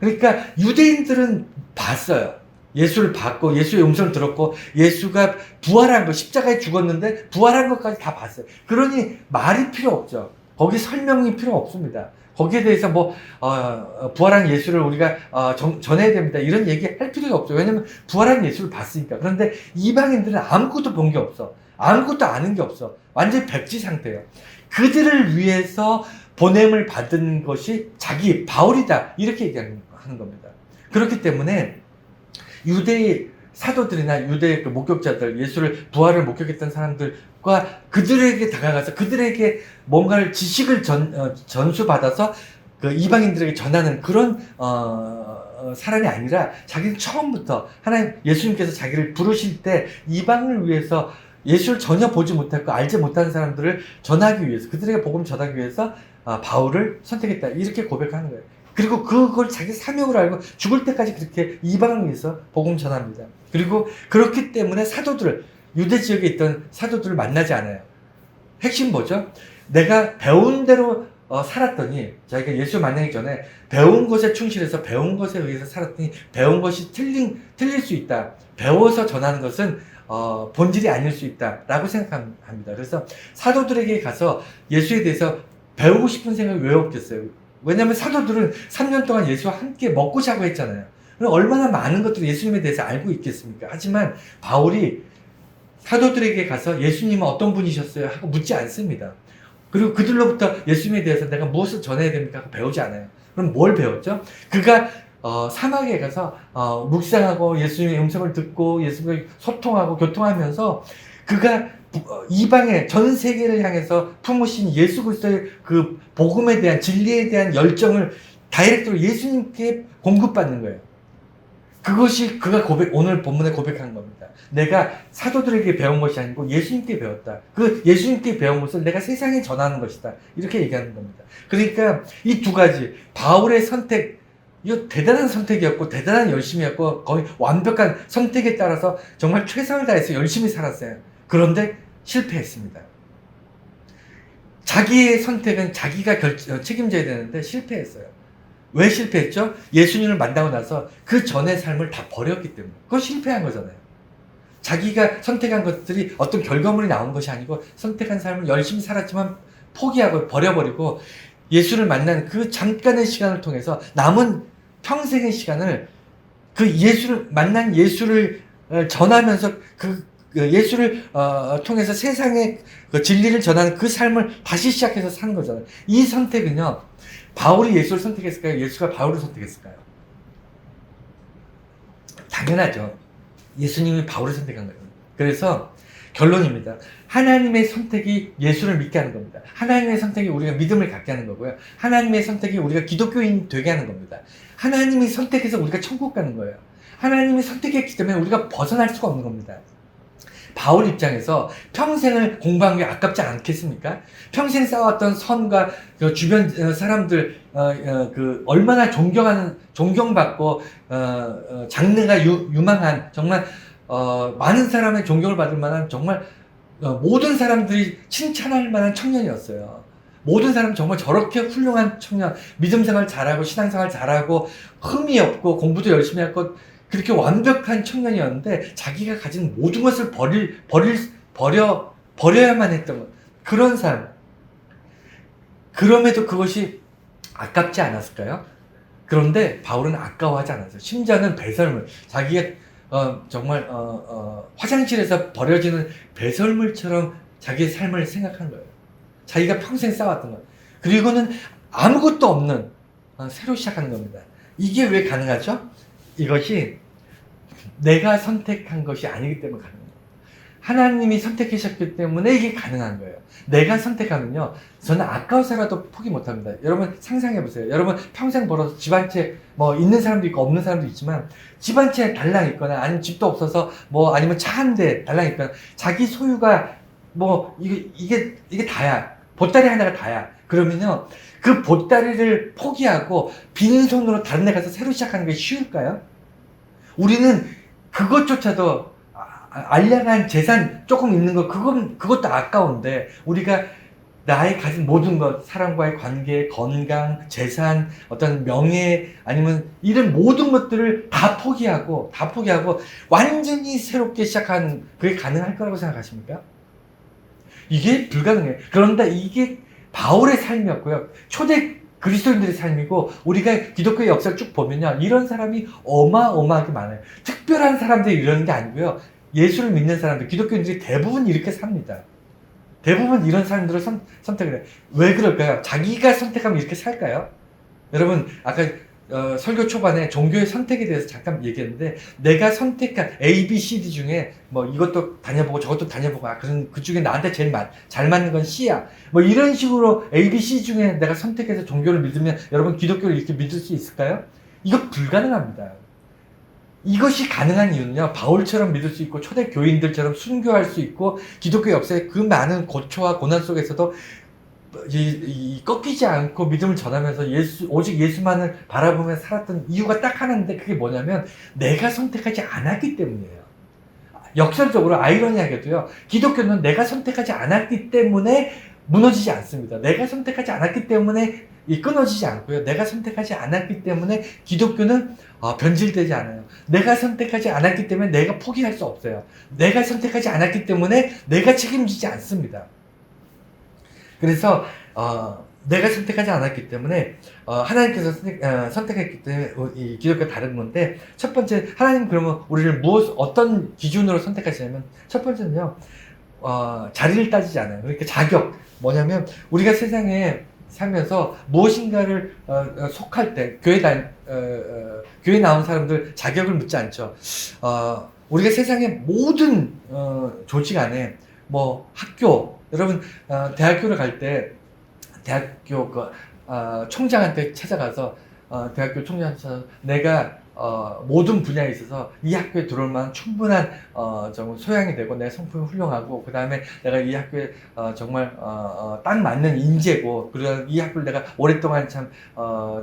그러니까 유대인들은 봤어요. 예수를 봤고, 예수의 음성을 들었고, 예수가 부활한 거, 십자가에 죽었는데, 부활한 것까지 다 봤어요. 그러니 말이 필요 없죠. 거기 설명이 필요 없습니다. 거기에 대해서 부활한 예수를 우리가 전해야 됩니다. 이런 얘기 할 필요가 없죠. 왜냐면 부활한 예수를 봤으니까. 그런데 이방인들은 아무것도 본 게 없어. 아무것도 아는 게 없어. 완전히 백지 상태예요. 그들을 위해서 보냄을 받은 것이 바울이다. 이렇게 얘기하는 겁니다. 그렇기 때문에 유대의 사도들이나 유대의 그 목격자들, 부활을 목격했던 사람들과 그들에게 다가가서 그들에게 뭔가를 지식을 전수받아서 그 이방인들에게 전하는 그런 사람이 아니라 자기는 처음부터 예수님께서 자기를 부르실 때 이방을 위해서 예수를 전혀 보지 못했고 알지 못하는 사람들을 전하기 위해서 그들에게 복음 전하기 위해서 바울을 선택했다 이렇게 고백하는 거예요. 그리고 그걸 자기 사명으로 알고 죽을 때까지 그렇게 이방을 위해서 복음 전합니다. 그리고 그렇기 때문에 유대 지역에 있던 사도들을 만나지 않아요. 핵심 뭐죠? 내가 배운 대로 살았더니 자기가 예수 만나기 전에 배운 것에 충실해서 배운 것에 의해서 살았더니 배운 것이 틀릴 수 있다. 배워서 전하는 것은 본질이 아닐 수 있다라고 생각합니다. 그래서 사도들에게 가서 예수에 대해서 배우고 싶은 생각이 왜 없겠어요? 왜냐하면 사도들은 3년 동안 예수와 함께 먹고 자고 했잖아요. 그럼 얼마나 많은 것들을 예수님에 대해서 알고 있겠습니까? 하지만 바울이 사도들에게 가서 예수님은 어떤 분이셨어요? 하고 묻지 않습니다. 그리고 그들로부터 예수님에 대해서 내가 무엇을 전해야 됩니까? 하고 배우지 않아요. 그럼 뭘 배웠죠? 그가 사막에 가서 묵상하고 예수님의 음성을 듣고 예수님과 소통하고 교통하면서 그가 이방의 전 세계를 향해서 품으신 예수 그리스도의 그 복음에 대한 진리에 대한 열정을 다이렉트로 예수님께 공급받는 거예요. 그것이 그가 오늘 본문에 고백한 겁니다. 내가 사도들에게 배운 것이 아니고 예수님께 배웠다. 그 예수님께 배운 것을 내가 세상에 전하는 것이다. 이렇게 얘기하는 겁니다. 그러니까 이 두 가지 바울의 선택 이거 대단한 선택이었고 대단한 열심이었고 거의 완벽한 선택에 따라서 정말 최선을 다해서 열심히 살았어요. 그런데 실패했습니다. 자기의 선택은 자기가 책임져야 되는데 실패했어요. 왜 실패했죠? 예수님을 만나고 나서 그 전의 삶을 다 버렸기 때문에. 그거 실패한 거잖아요. 자기가 선택한 것들이 어떤 결과물이 나온 것이 아니고 선택한 삶을 열심히 살았지만 포기하고 버려버리고 예수를 만난 그 잠깐의 시간을 통해서 남은 평생의 시간을 만난 예수를 전하면서 예수를 통해서 세상의 그 진리를 전하는 그 삶을 다시 시작해서 사는 거잖아요. 이 선택은요, 바울이 예수를 선택했을까요? 예수가 바울을 선택했을까요? 당연하죠. 예수님이 바울을 선택한 거예요. 그래서 결론입니다. 하나님의 선택이 예수를 믿게 하는 겁니다. 하나님의 선택이 우리가 믿음을 갖게 하는 거고요. 하나님의 선택이 우리가 기독교인이 되게 하는 겁니다. 하나님이 선택해서 우리가 천국 가는 거예요. 하나님이 선택했기 때문에 우리가 벗어날 수가 없는 겁니다. 바울 입장에서 평생을 공부한 게 아깝지 않겠습니까? 평생 쌓았던 선과 그 주변 사람들 그 얼마나 존경받고 장래가 유망한 정말 많은 사람의 존경을 받을 만한 정말 모든 사람들이 칭찬할 만한 청년이었어요. 모든 사람 정말 저렇게 훌륭한 청년, 믿음 생활 잘하고 신앙생활 잘하고 흠이 없고 공부도 열심히 하고 그렇게 완벽한 청년이었는데 자기가 가진 모든 것을 버려야만 했던 것. 그런 삶. 그럼에도 그것이 아깝지 않았을까요? 그런데 바울은 아까워하지 않았어요. 심지어는 배설물, 자기가 정말 화장실에서 버려지는 배설물처럼 자기의 삶을 생각하는 거예요. 자기가 평생 쌓았던 것. 그리고는 아무것도 없는 새로 시작하는 겁니다. 이게 왜 가능하죠? 이것이 내가 선택한 것이 아니기 때문에 가능해요. 하나님이 선택하셨기 때문에 이게 가능한 거예요. 내가 선택하면요, 저는 아까워서라도 포기 못합니다. 여러분 상상해보세요. 여러분 평생 벌어서 집 한 채 뭐 있는 사람도 있고 없는 사람도 있지만 집 한 채 달랑 있거나 아니면 집도 없어서 뭐 아니면 차 한 대 달랑 있거나 자기 소유가 뭐 이게 다야. 보따리 하나가 다야. 그러면요, 그 보따리를 포기하고 빈손으로 다른 데 가서 새로 시작하는 게 쉬울까요? 우리는 그것조차도 알량한 재산 조금 있는 거 그것도 아까운데 우리가 나의 가진 모든 것, 사람과의 관계, 건강, 재산, 어떤 명예 아니면 이런 모든 것들을 다 포기하고 완전히 새롭게 시작하는 그게 가능할 거라고 생각하십니까? 이게 불가능해요. 그런데 이게 바울의 삶이었고요. 초대 그리스도인들의 삶이고 우리가 기독교의 역사를 쭉 보면요, 이런 사람이 어마어마하게 많아요. 특별한 사람들이 이러는 게 아니고요. 예수를 믿는 사람들, 기독교인들이 대부분 이렇게 삽니다. 대부분 이런 사람들을 선택을 해요. 왜 그럴까요? 자기가 선택하면 이렇게 살까요? 여러분 아까 설교 초반에 종교의 선택에 대해서 잠깐 얘기했는데 내가 선택한 A, B, C, D 중에 뭐 이것도 다녀보고 저것도 다녀보고 그 중에 나한테 제일 잘 맞는 건 C야. 뭐 이런 식으로 A, B, C 중에 내가 선택해서 종교를 믿으면 여러분 기독교를 이렇게 믿을 수 있을까요? 이거 불가능합니다. 이것이 가능한 이유는요, 바울처럼 믿을 수 있고 초대 교인들처럼 순교할 수 있고 기독교 역사의 그 많은 고초와 고난 속에서도 꺾이지 않고 믿음을 전하면서 오직 예수만을 바라보며 살았던 이유가 딱 하나인데 그게 뭐냐면 내가 선택하지 않았기 때문이에요. 역설적으로 아이러니하게도요, 기독교는 내가 선택하지 않았기 때문에 무너지지 않습니다. 내가 선택하지 않았기 때문에 끊어지지 않고요. 내가 선택하지 않았기 때문에 기독교는 변질되지 않아요. 내가 선택하지 않았기 때문에 내가 포기할 수 없어요. 내가 선택하지 않았기 때문에 내가 책임지지 않습니다. 그래서 내가 선택하지 않았기 때문에 하나님께서 선택했기 때문에 이 기독교가 다른 건데, 첫 번째, 하나님 그러면 우리를 어떤 기준으로 선택하시냐면 첫 번째는요, 자리를 따지지 않아요. 그러니까 자격, 뭐냐면 우리가 세상에 살면서 무엇인가를 속할 때 교회 나온 사람들 자격을 묻지 않죠. 우리가 세상의 모든 조직 안에 뭐 학교, 여러분 대학교를 갈 때 대학교 총장한테 찾아가서 대학교 총장한테 찾아서 내가 모든 분야에 있어서 이 학교에 들어올 만한 충분한 정말 소양이 되고 내 성품이 훌륭하고 그 다음에 내가 이 학교에 정말 딱 맞는 인재고 그리고 이 학교를 내가 오랫동안 참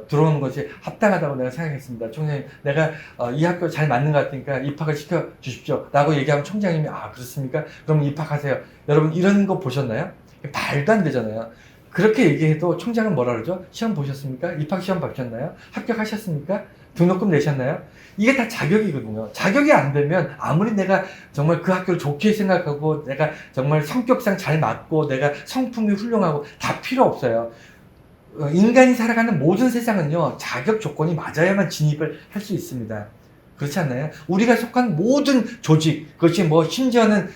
들어오는 것이 합당하다고 내가 생각했습니다. 총장님, 내가 이 학교 잘 맞는 것 같으니까 입학을 시켜 주십시오 라고 얘기하면 총장님이 그렇습니까? 그럼 입학하세요. 여러분 이런 거 보셨나요? 말도 안 되잖아요. 그렇게 얘기해도 총장은 뭐라 그러죠? 시험 보셨습니까? 입학 시험 보셨나요? 합격하셨습니까? 등록금 내셨나요? 이게 다 자격이거든요. 자격이 안 되면 아무리 내가 정말 그 학교를 좋게 생각하고 내가 정말 성격상 잘 맞고 내가 성품이 훌륭하고 다 필요 없어요. 인간이 살아가는 모든 세상은요, 자격 조건이 맞아야만 진입을 할 수 있습니다. 그렇지 않나요? 우리가 속한 모든 조직, 그것이 뭐 심지어는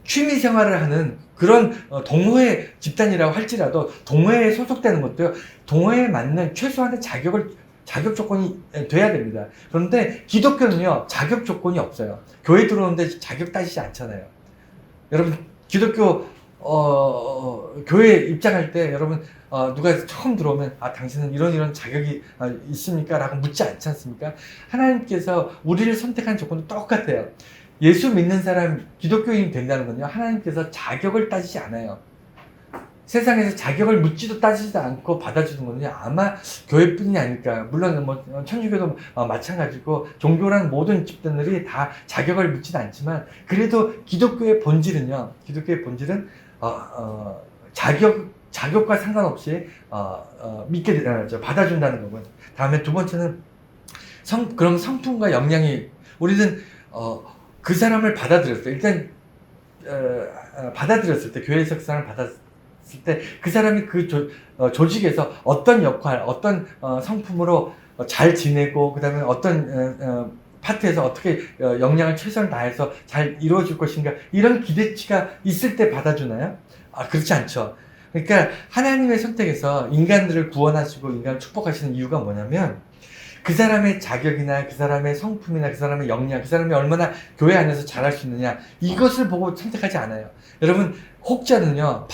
취미 생활을 하는 그런 동호회 집단이라고 할지라도 동호회에 소속되는 것도요, 동호회에 맞는 최소한의 자격 조건이 돼야 됩니다. 그런데 기독교는요, 자격 조건이 없어요. 교회 들어오는데 자격 따지지 않잖아요. 여러분 기독교 교회 입장할 때 여러분 누가 처음 들어오면 당신은 이런 자격이 있습니까? 라고 묻지 않지 않습니까? 하나님께서 우리를 선택한 조건도 똑같아요. 예수 믿는 사람, 기독교인이 된다는 건요, 하나님께서 자격을 따지지 않아요. 세상에서 자격을 묻지도 따지지도 않고 받아주는 거는요, 아마 교회뿐이 아닐까. 물론 뭐 천주교도 마찬가지고 종교라는 모든 집단들이 다 자격을 묻지는 않지만, 그래도 기독교의 본질은요, 기독교의 본질은 자격과 상관없이 믿게 받아준다는 거고요. 다음에 두 번째는 그럼 성품과 역량이, 우리는 그 사람을 받아들였어요. 일단 받아들였을 때, 교회에서 그 사람을 받았을 때 그 사람이 그 조직에서 어떤 역할, 어떤 성품으로 잘 지내고, 그 다음에 어떤 파트에서 어떻게 역량을 최선을 다해서 잘 이루어질 것인가, 이런 기대치가 있을 때 받아주나요? 그렇지 않죠. 그러니까 하나님의 선택에서 인간들을 구원하시고 인간을 축복하시는 이유가 뭐냐면, 그 사람의 자격이나 그 사람의 성품이나 그 사람의 역량, 그 사람이 얼마나 교회 안에서 잘할 수 있느냐, 이것을 보고 선택하지 않아요. 여러분, 혹자는요,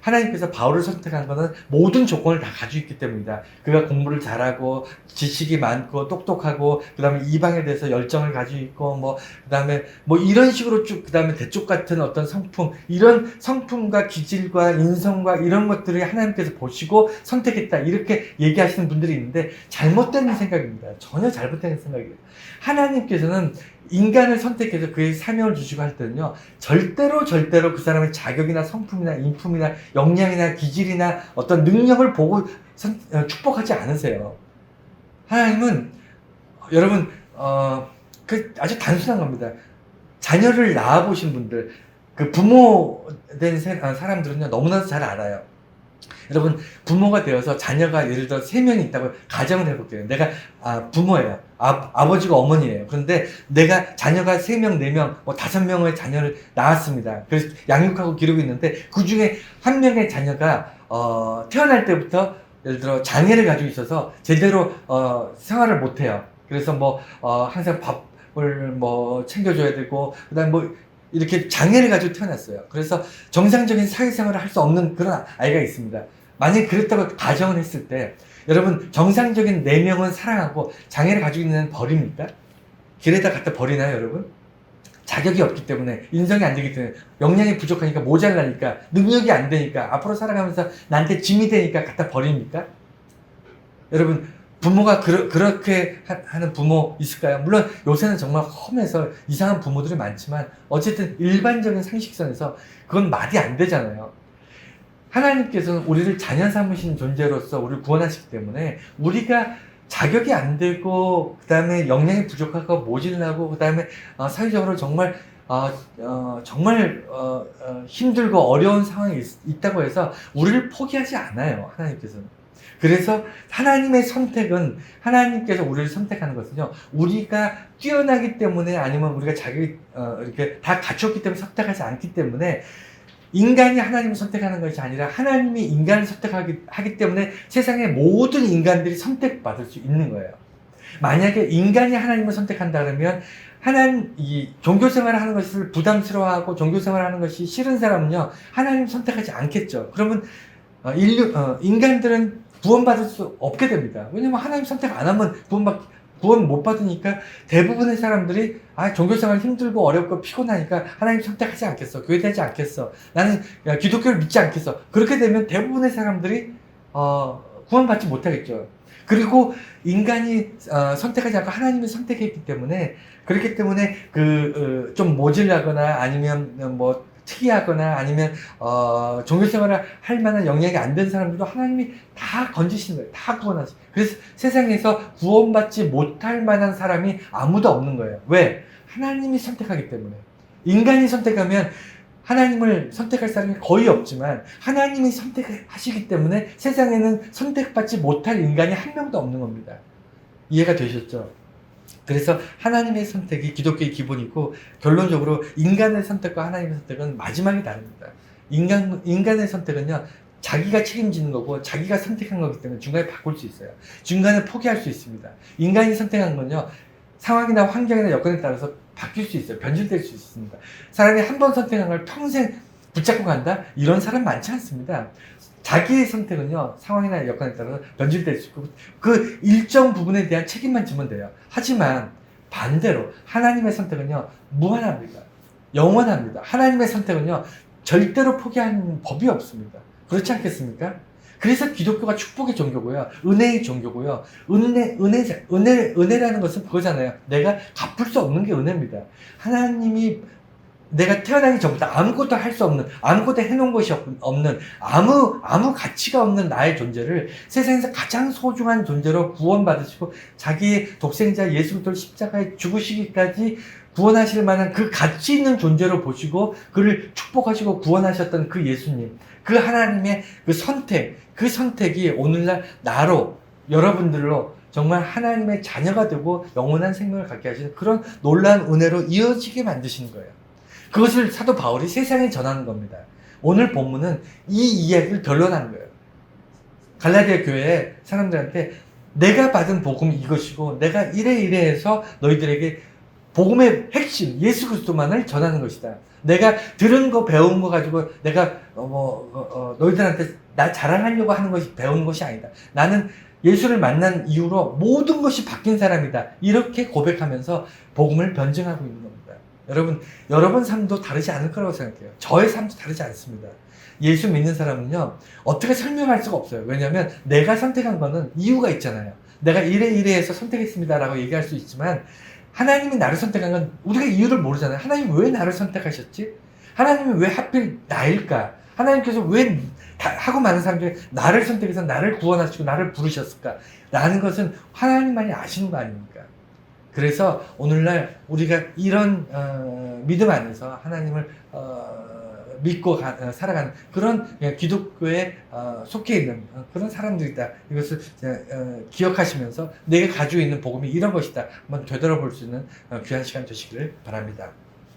하나님께서 바울을 선택한 것은 모든 조건을 다 가지고 있기 때문이다. 그가 공부를 잘하고 지식이 많고 똑똑하고, 그 다음에 이방에 대해서 열정을 가지고 있고, 그 다음에 이런 식으로 쭉, 그 다음에 대쪽 같은 어떤 성품, 이런 성품과 기질과 인성과 이런 것들을 하나님께서 보시고 선택했다, 이렇게 얘기하시는 분들이 있는데, 잘못된 생각입니다. 전혀 잘못된 생각이에요. 하나님께서는 인간을 선택해서 그의 사명을 주시고 할 때는요, 절대로 그 사람의 자격이나 성품이나 인품이나 역량이나 기질이나 어떤 능력을 보고 축복하지 않으세요. 하나님은, 여러분, 아주 단순한 겁니다. 자녀를 낳아보신 분들, 그 부모 된 사람들은요, 너무나도 잘 알아요. 여러분, 부모가 되어서 자녀가 예를 들어 3명이 있다고 가정을 해볼게요. 내가 부모예요. 아버지가 어머니예요. 그런데 내가 자녀가 3명, 4명, 5명의 자녀를 낳았습니다. 그래서 양육하고 기르고 있는데, 그 중에 한 명의 자녀가 태어날 때부터 예를 들어 장애를 가지고 있어서 제대로 생활을 못해요. 그래서 항상 밥을 챙겨줘야 되고, 그 다음에 이렇게 장애를 가지고 태어났어요. 그래서 정상적인 사회생활을 할 수 없는 그런 아이가 있습니다. 만약에 그랬다고 가정을 했을 때, 여러분, 정상적인 4명은 사랑하고 장애를 가지고 있는 애는 버립니까? 길에다 갖다 버리나요, 여러분? 자격이 없기 때문에, 인성이 안 되기 때문에, 역량이 부족하니까, 모자라니까, 능력이 안 되니까, 앞으로 살아가면서 나한테 짐이 되니까 갖다 버립니까? 여러분, 부모가 그렇게 하는 부모 있을까요? 물론 요새는 정말 험해서 이상한 부모들이 많지만, 어쨌든 일반적인 상식선에서 그건 말이 안 되잖아요. 하나님께서는 우리를 자녀 삼으신 존재로서 우리를 구원하시기 때문에, 우리가 자격이 안 되고, 그 다음에 역량이 부족하고 모질라고, 그 다음에 사회적으로 정말 힘들고 어려운 상황이 있다고 해서 우리를 포기하지 않아요, 하나님께서는. 그래서 하나님의 선택은, 하나님께서 우리를 선택하는 것은요, 우리가 뛰어나기 때문에, 아니면 우리가 자격이 이렇게 다 갖췄기 때문에 선택하지 않기 때문에, 인간이 하나님을 선택하는 것이 아니라 하나님이 인간을 선택하기 때문에 세상의 모든 인간들이 선택받을 수 있는 거예요. 만약에 인간이 하나님을 선택한다 그러면, 이 종교생활을 하는 것을 부담스러워하고 종교생활을 하는 것이 싫은 사람은요, 하나님 선택하지 않겠죠. 그러면 인간들은 구원받을 수 없게 됩니다. 왜냐면 하나님 선택 안 하면 구원 못 받으니까, 대부분의 사람들이 종교생활 힘들고 어렵고 피곤하니까 하나님 선택하지 않겠어, 교회 다니지 않겠어, 나는 기독교를 믿지 않겠어. 그렇게 되면 대부분의 사람들이 구원받지 못하겠죠. 그리고 인간이 선택하지 않고 하나님이 선택했기 때문에, 그렇기 때문에 좀 모질라거나, 아니면 특이하거나, 아니면 종교생활을 할 만한 영향이 안 된 사람들도 하나님이 다 건지시는 거예요. 다 구원하시. 그래서 세상에서 구원받지 못할 만한 사람이 아무도 없는 거예요. 왜? 하나님이 선택하기 때문에. 인간이 선택하면 하나님을 선택할 사람이 거의 없지만, 하나님이 선택하시기 때문에 세상에는 선택받지 못할 인간이 한 명도 없는 겁니다. 이해가 되셨죠? 그래서 하나님의 선택이 기독교의 기본이고, 결론적으로 인간의 선택과 하나님의 선택은 마지막이 다릅니다. 인간의 선택은요, 자기가 책임지는 거고 자기가 선택한 거기 때문에 중간에 바꿀 수 있어요. 중간에 포기할 수 있습니다. 인간이 선택한 건요, 상황이나 환경이나 여건에 따라서 바뀔 수 있어요. 변질될 수 있습니다. 사람이 한 번 선택한 걸 평생 붙잡고 간다? 이런 사람 많지 않습니다. 자기의 선택은요, 상황이나 여건에 따라서 변질될 수 있고, 그 일정 부분에 대한 책임만 지면 돼요. 하지만 반대로 하나님의 선택은요, 무한합니다. 영원합니다. 하나님의 선택은요, 절대로 포기하는 법이 없습니다. 그렇지 않겠습니까? 그래서 기독교가 축복의 종교고요. 은혜의 종교고요. 은혜라는 것은 그거잖아요. 내가 갚을 수 없는 게 은혜입니다. 하나님이 내가 태어나기 전부터 아무것도 할 수 없는, 아무것도 해놓은 것이 없는, 아무 가치가 없는 나의 존재를 세상에서 가장 소중한 존재로 구원받으시고 자기의 독생자 예수 그리스도를 십자가에 죽으시기까지 구원하실 만한 그 가치 있는 존재로 보시고 그를 축복하시고 구원하셨던 그 예수님, 그 하나님의 그 선택이 오늘날 나로, 여러분들로 정말 하나님의 자녀가 되고 영원한 생명을 갖게 하시는 그런 놀라운 은혜로 이어지게 만드시는 거예요. 그것을 사도 바울이 세상에 전하는 겁니다. 오늘 본문은 이 이야기를 변론하는 거예요. 갈라디아 교회 사람들한테 내가 받은 복음이 이것이고 내가 이래 해서 너희들에게 복음의 핵심 예수 그리스도만을 전하는 것이다. 내가 들은 거 배운 거 가지고 내가 너희들한테 나 자랑하려고 하는 것이 배운 것이 아니다. 나는 예수를 만난 이후로 모든 것이 바뀐 사람이다. 이렇게 고백하면서 복음을 변증하고 있는 겁니다. 여러분 삶도 다르지 않을 거라고 생각해요. 저의 삶도 다르지 않습니다. 예수 믿는 사람은요, 어떻게 설명할 수가 없어요. 왜냐하면 내가 선택한 거는 이유가 있잖아요. 내가 이래 해서 선택했습니다 라고 얘기할 수 있지만 하나님이 나를 선택한 건 우리가 이유를 모르잖아요. 하나님이 왜 나를 선택하셨지? 하나님이 왜 하필 나일까? 하나님께서 왜 하고 많은 사람들이 나를 선택해서 나를 구원하시고 나를 부르셨을까? 라는 것은 하나님만이 아시는 거 아닙니까? 그래서 오늘날 우리가 이런 믿음 안에서 하나님을 믿고 살아가는 그런 기독교에 속해 있는 그런 사람들이다. 이것을 기억하시면서 내가 가지고 있는 복음이 이런 것이다. 한번 되돌아볼 수 있는 귀한 시간 되시기를 바랍니다.